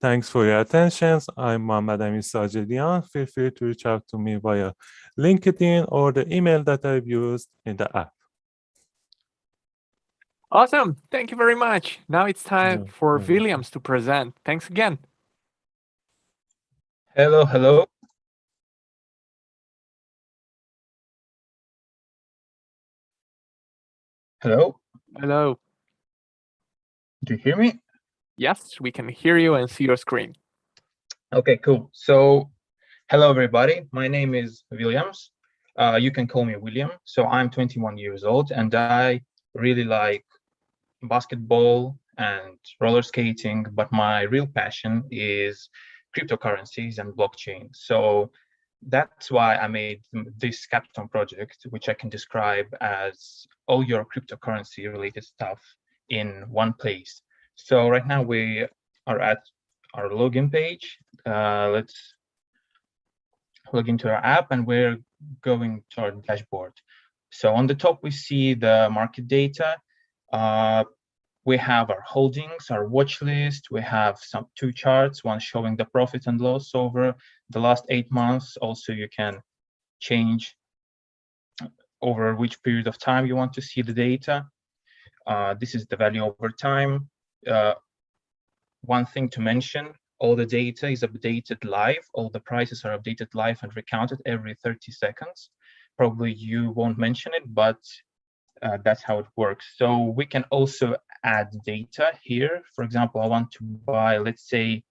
Thanks for your attention. I'm Mohammad Amin Sajedian. Feel free to reach out to me via LinkedIn or the email that I've used in the app. Awesome. Thank you very much. Now it's time for Williams to present. Thanks again. Hello, hello. Hello. Hello. Do you hear me? Yes, we can hear you and see your screen. Okay, cool. So, hello everybody. My name is Williams. You can call me William. So I'm 21 years old and I really like basketball and roller skating, but my real passion is cryptocurrencies and blockchain. So that's why I made this capstone project, which I can describe as all your cryptocurrency related stuff in one place. So right now we are at our login page. Let's log into our app and we're going to our dashboard. So on the top, we see the market data. We have our holdings, our watch list. We have two charts, one showing the profit and loss over the last 8 months. Also, you can change over which period of time you want to see the data. This is the value over time. One thing to mention, all the data is updated live. All the prices are updated live and recounted every 30 seconds. Probably you won't mention it, but that's how it works. So we can also add data here. For example, I want to buy, let's say,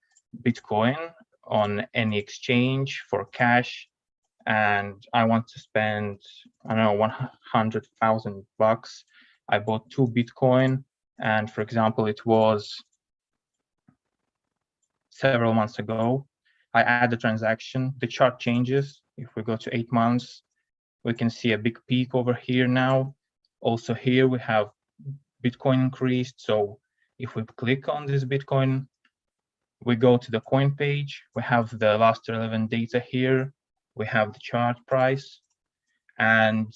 Bitcoin on any exchange for cash, and I want to spend, I don't know, 100,000 bucks. I bought 2 Bitcoin, and for example, it was several months ago. I add the transaction, the chart changes. If we go to 8 months, we can see a big peak over here now. Also here we have Bitcoin increased. So if we click on this Bitcoin, we go to the coin page. We have the last relevant data here. We have the chart price and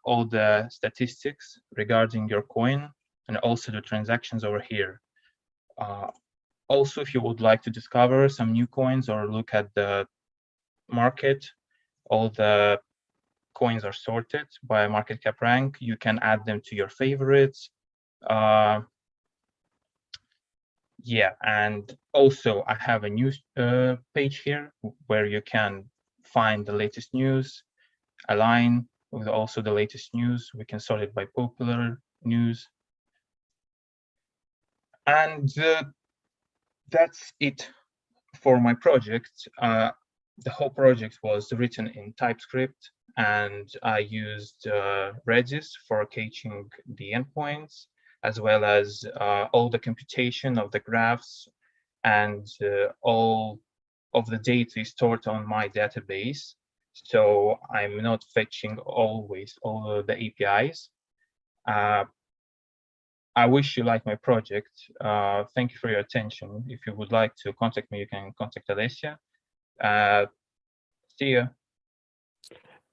all the statistics regarding your coin and also the transactions over here. Also, if you would like to discover some new coins or look at the market, all the coins are sorted by market cap rank. You can add them to your favorites. Yeah, and also I have a news page here where you can find the latest news, align with also the latest news. We can sort it by popular news. And that's it for my project. The whole project was written in TypeScript, and I used Redis for caching the endpoints, as well as all the computation of the graphs, and all of the data is stored on my database. So I'm not fetching always all of the APIs. I wish you like my project. Thank you for your attention. If you would like to contact me, you can contact Alessia. See you.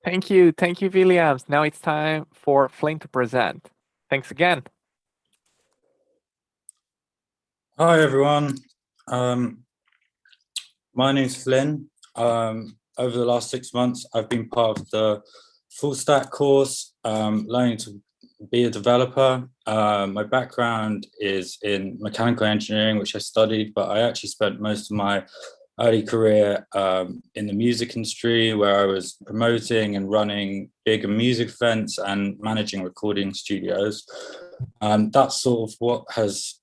Thank you, Williams. Now it's time for Flynn to present. Thanks again. Hi everyone. My name's Flynn. Over the last 6 months, I've been part of the full stack course, learning to be a developer. My background is in mechanical engineering, which I studied, but I actually spent most of my early career in the music industry, where I was promoting and running bigger music events and managing recording studios. That's sort of what has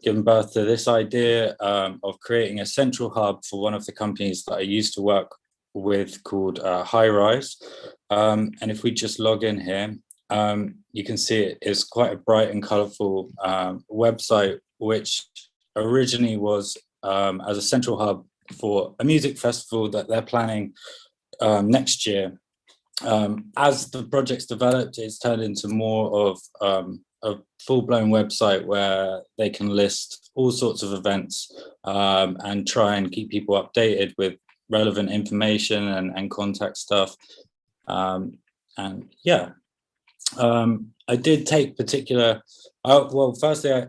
given birth to this idea of creating a central hub for one of the companies that I used to work with called High Rise. And if we just log in here, you can see it is quite a bright and colorful website, which originally was as a central hub for a music festival that they're planning next year. As the project's developed, it's turned into more of a full-blown website where they can list all sorts of events and try and keep people updated with relevant information and contact stuff. And yeah, I did take particular, well, firstly,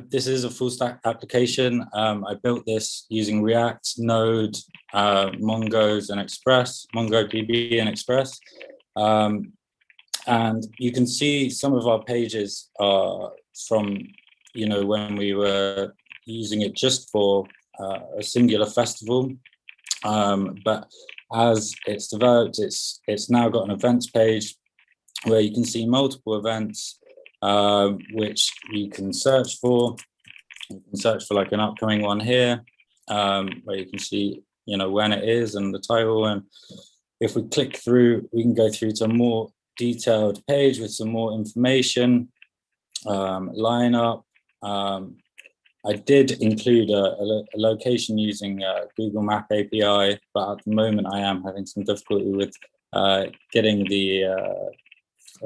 this is a full stack application. I built this using React, Node, Mongo's and Express, MongoDB and Express. And you can see some of our pages are from, when we were using it just for a singular festival. But as it's developed, it's now got an events page where you can see multiple events, which you can search for. You can search for like an upcoming one here, where you can see, when it is and the title. And if we click through, we can go through to a more detailed page with some more information, lineup. I did include a location using Google Map API, but at the moment I am having some difficulty with getting the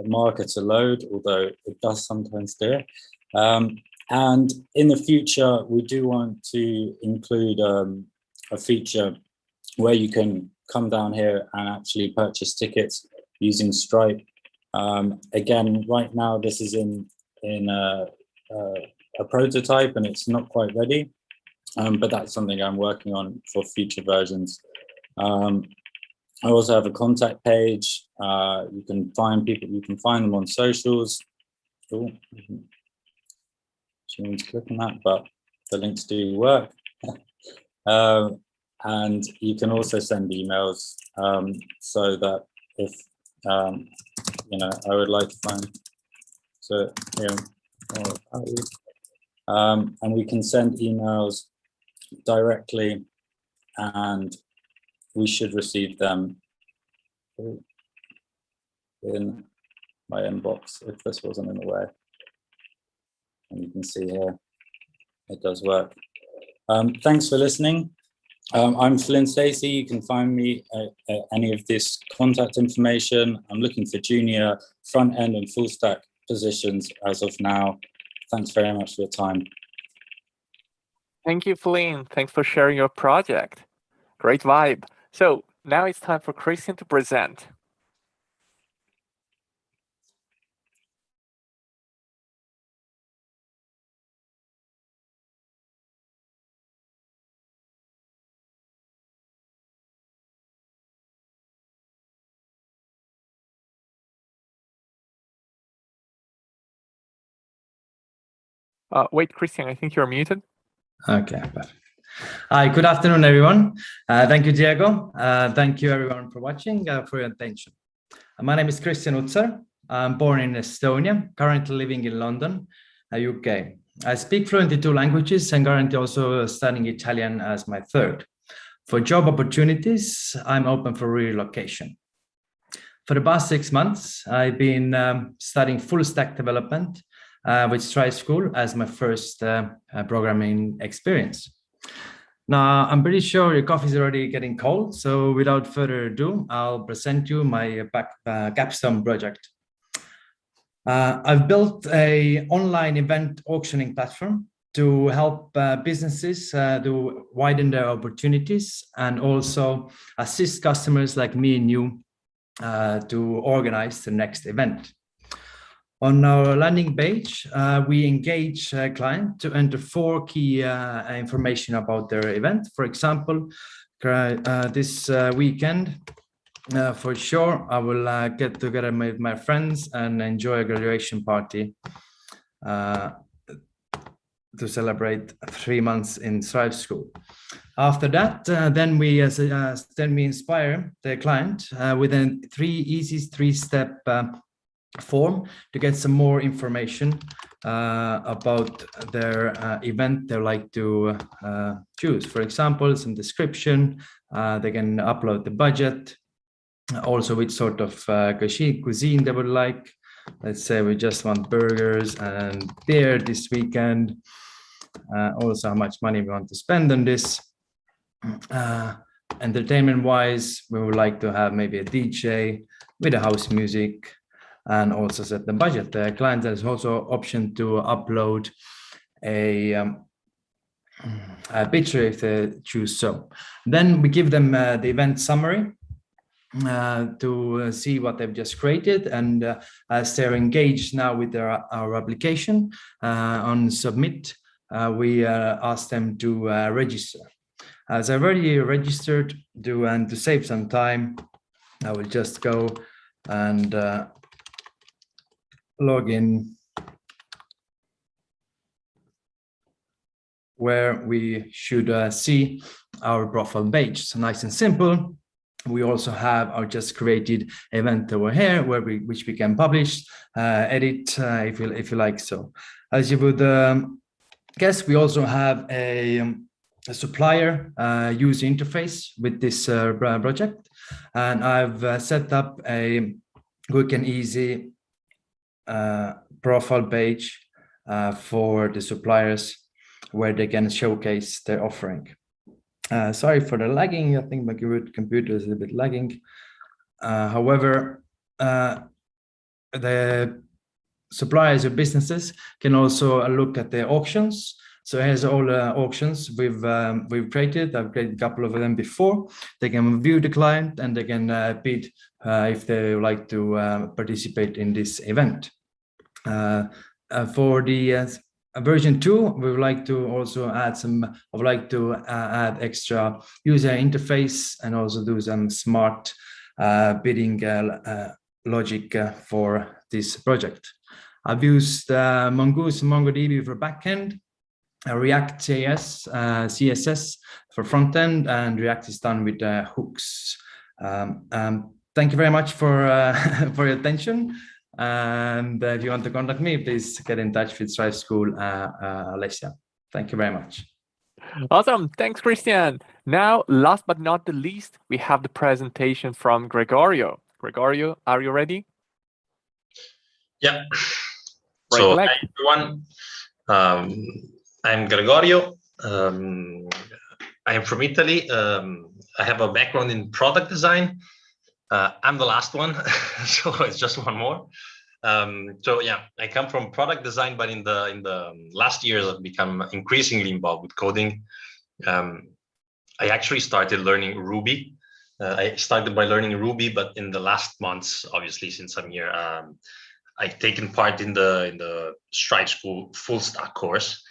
marker to load, although it does sometimes do it. And in the future, we do want to include a feature where you can come down here and actually purchase tickets using Stripe. Again, right now this is in a prototype and it's not quite ready, but that's something I'm working on for future versions. I also have a contact page. You can find people, you can find them on socials. Oh, she needs to click on that, but the links do work. And you can also send emails so that if, I would like to find, so here, and we can send emails directly and we should receive them in my inbox if this wasn't in the way. And you can see here, it does work. Thanks for listening. I'm Flynn Stacey. You can find me at any of this contact information. I'm looking for junior front end and full stack positions as of now. Thanks very much for your time. Thank you, Flynn. Thanks for sharing your project. Great vibe. So now it's time for Christian to present. Wait, Christian, I think you're muted. Okay, perfect. Hi, good afternoon, everyone. Thank you, Thiago. Thank you, everyone, for watching, for your attention. My name is Christian Utsar. I'm born in Estonia, currently living in London, UK. I speak fluently 2 languages and currently also studying Italian as my third. For job opportunities, I'm open for relocation. For the past 6 months, I've been studying full stack development with Stripe School as my first programming experience. Now, I'm pretty sure your coffee is already getting cold, so without further ado, I'll present you my capstone project. I've built an online event auctioning platform to help businesses to widen their opportunities and also assist customers like me and you to organize the next event. On our landing page, we engage a client to enter 4 key information about their event. For example, this weekend, for sure, I will get together with my friends and enjoy a graduation party to celebrate 3 months in Strive School. After that, then we inspire the client with a 3-step form to get some more information about their event they like to choose. For example, some description, they can upload the budget, also which sort of cuisine they would like. Let's say we just want burgers and beer this weekend. Also how much money we want to spend on this. Entertainment wise, we would like to have maybe a DJ with a house music, and also set the budget. The client has also option to upload a picture if they choose so. Then we give them the event summary to see what they've just created, and as they're engaged now with our application on submit, we ask them to register. As I've already registered, and to save some time, I will just go and log in where we should see our profile page. So nice and simple. We also have our just created event over here which we can publish, edit if you like so. As you would guess, we also have a supplier user interface with this project, and I've set up a quick and easy profile page for the suppliers where they can showcase their offering. Sorry for the lagging. I think my computer is a bit lagging. However, the suppliers or businesses can also look at their auctions. So here's all the auctions we've created. I've created a couple of them before. They can view the client and they can bid if they would like to participate in this event. For the version 2, we would like to also add add extra user interface and also do some smart bidding logic for this project. I've used Mongoose and MongoDB for backend, React.js, CSS for front end, and React is done with hooks. Thank you very much for your attention. And if you want to contact me, please get in touch with Strive School, Alessia. Thank you very much. Awesome. Thanks, Christian. Now, last but not the least, we have the presentation from Gregorio. Gregorio, are you ready? Yeah. So, hi everyone. I'm Gregorio. I am from Italy. I have a background in product design. I'm the last one, so it's just one more. So yeah, I come from product design, but in the last years, I've become increasingly involved with coding. I actually started learning Ruby. I started by learning Ruby, but in the last months, obviously, since I'm here, I've taken part in the Strive School full stack course.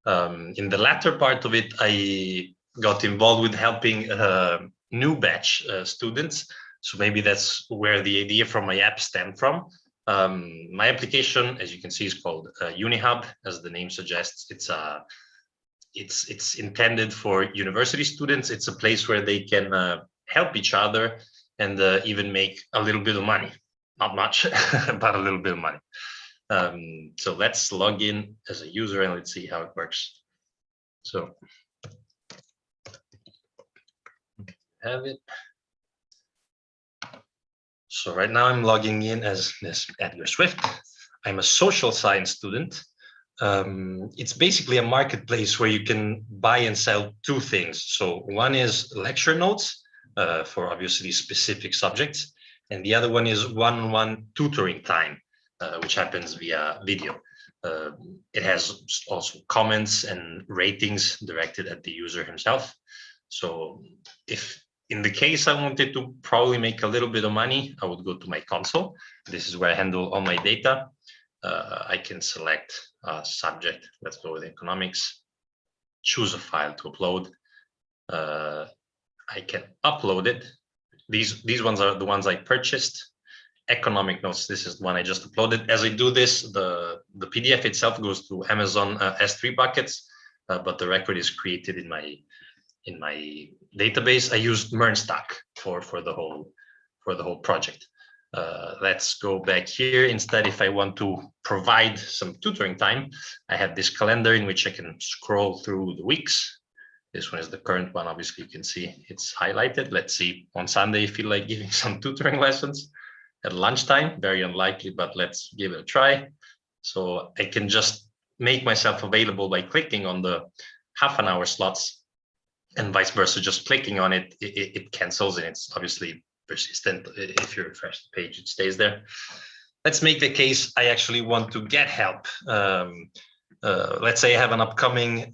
In the latter part of it, I got involved with helping new batch students. So maybe that's where the idea from my app stemmed from. My application, as you can see, is called UniHub, as the name suggests. It's intended for university students. It's a place where they can help each other and even make a little bit of money. Not much, but a little bit of money. So let's log in as a user and let's see how it works. So have it. So right now I'm logging in as Edgar Swift. I'm a social science student. It's basically a marketplace where you can buy and sell two things. So one is lecture notes for obviously specific subjects. And the other one is one-on-one tutoring time, which happens via video. It has also comments and ratings directed at the user himself. So if in the case I wanted to probably make a little bit of money, I would go to my console. This is where I handle all my data. I can select a subject. Let's go with economics. Choose a file to upload. I can upload it. These ones are the ones I purchased. Economic notes, this is the one I just uploaded. As I do this, the PDF itself goes to Amazon S3 buckets, but the record is created in my database. I used MERNStack for the whole project. Let's go back here. Instead, if I want to provide some tutoring time, I have this calendar in which I can scroll through the weeks. This one is the current one. Obviously, you can see it's highlighted. Let's see, on Sunday, I feel like giving some tutoring lessons at lunchtime. Very unlikely, but let's give it a try. So I can just make myself available by clicking on the half-an-hour slots, and vice versa. Just clicking on it, it cancels, and it's obviously persistent. If you refresh the page, it stays there. Let's make the case I actually want to get help. Let's say I have an upcoming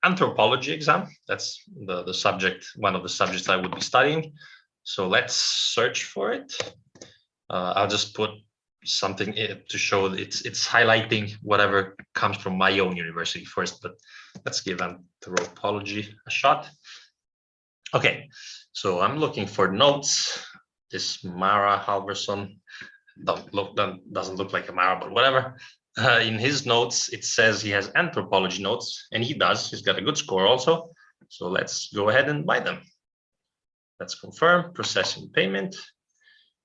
anthropology exam. That's the subject, one of the subjects I would be studying. So let's search for it. I'll just put something to show that it's highlighting whatever comes from my own university first, but let's give anthropology a shot. Okay, so I'm looking for notes. This Mara Halverson doesn't look like a Mara, but whatever. In his notes, it says he has anthropology notes, and he does. He's got a good score also. So let's go ahead and buy them. Let's confirm, processing payment.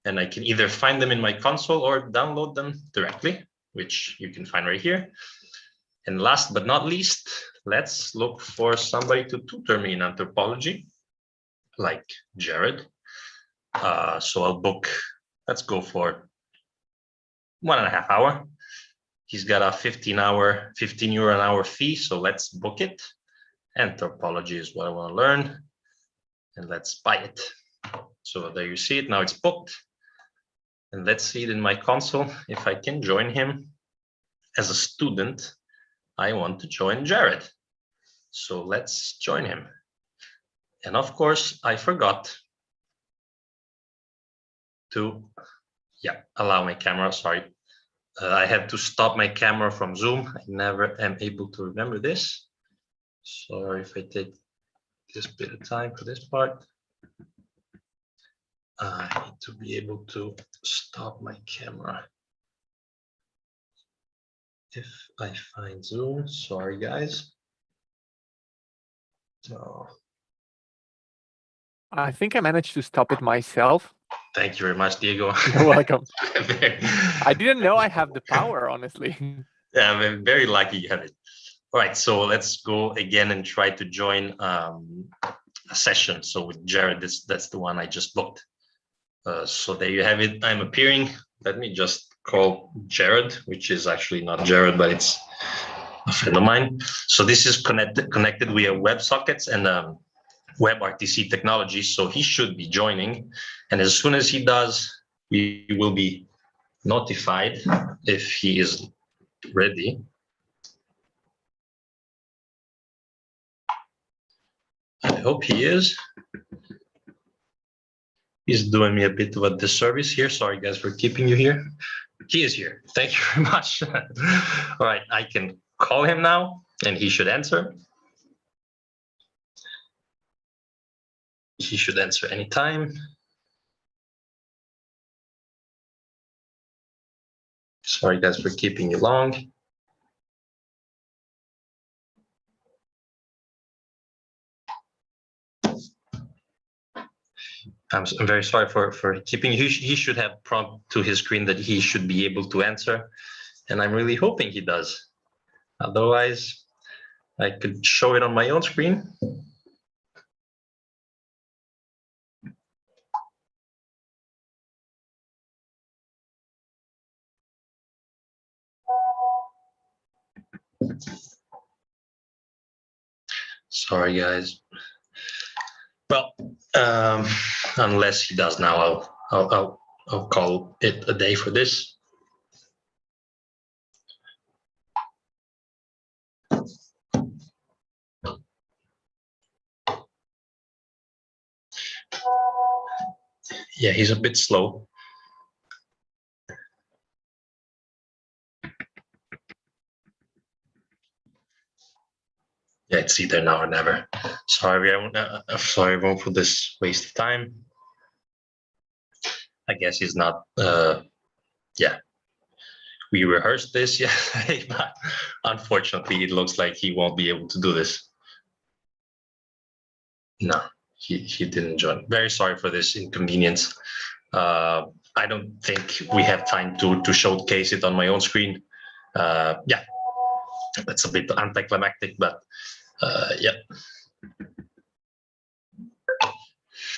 And I can either find them in my console or download them directly, which you can find right here. And last but not least, let's look for somebody to tutor me in anthropology, like Jared. So I'll book, let's go for 1.5 hours. He's got a 15 euro an hour fee, so let's book it. Anthropology is what I want to learn, and let's buy it. So there you see it, now it's booked. And let's see it in my console if I can join him as a student. I want to join Jared. So let's join him. And of course, I forgot to, allow my camera, sorry. I had to stop my camera from Zoom. I never am able to remember this. Sorry if I take this bit of time for this part. I need to be able to stop my camera. If I find Zoom, sorry guys. Oh. I think I managed to stop it myself. Thank you very much, Diego. You're welcome. I didn't know I have the power, honestly. Yeah, I'm very lucky you have it. All right, so let's go again and try to join a session. So with Jared, that's the one I just booked. So there you have it. I'm appearing. Let me just call Jared, which is actually not Jared, but it's a friend of mine. So this is connected via WebSockets and WebRTC technology. So he should be joining. And as soon as he does, we will be notified if he is ready. I hope he is. He's doing me a bit of a disservice here. Sorry, guys, for keeping you here. He is here. Thank you very much. All right, I can call him now, and he should answer. He should answer anytime. Sorry, guys, for keeping you long. I'm very sorry for keeping. He should have prompt to his screen that he should be able to answer, and I'm really hoping he does. Otherwise, I could show it on my own screen. Sorry, guys. Well, unless he does now, I'll call it a day for this. Yeah, he's a bit slow. Yeah, it's either now or never. Sorry, sorry everyone for this waste of time. I guess he's not. Yeah, we rehearsed this yesterday, but unfortunately, it looks like he won't be able to do this. No, he didn't join. Very sorry for this inconvenience. I don't think we have time to showcase it on my own screen. Yeah, that's a bit anticlimactic, but yeah.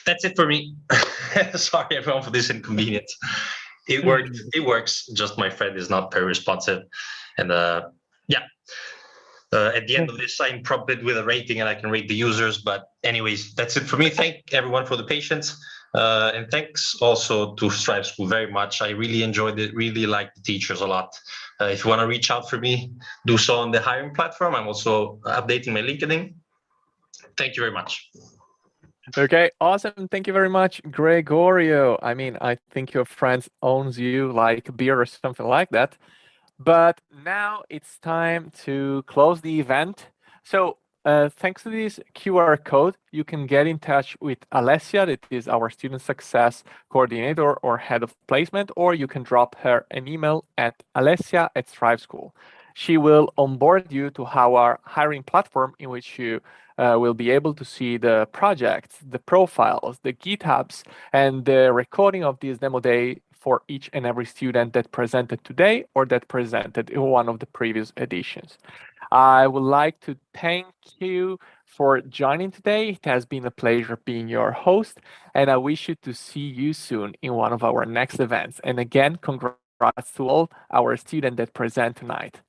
That's it for me. Sorry everyone for this inconvenience. It worked. It works. Just my friend is not very responsive, and yeah. At the end of this, I'm prompted with a rating, and I can rate the users. But anyways, that's it for me. Thank everyone for the patience, and thanks also to Strive School very much. I really enjoyed it. Really liked the teachers a lot. If you want to reach out for me, do so on the hiring platform. I'm also updating my LinkedIn. Thank you very much. Okay, awesome. Thank you very much, Gregorio. I mean, I think your friend owns you like beer or something like that. But now it's time to close the event. So thanks to this QR code, you can get in touch with Alessia, that is our student success coordinator or head of placement, or you can drop her an email at alessia@Strive School. She will onboard you to our hiring platform in which you will be able to see the projects, the profiles, the GitHubs, and the recording of this demo day for each and every student that presented today or that presented in one of the previous editions. I would like to thank you for joining today. It has been a pleasure being your host, and I wish you to see you soon in one of our next events. And again, congrats to all our students that present tonight.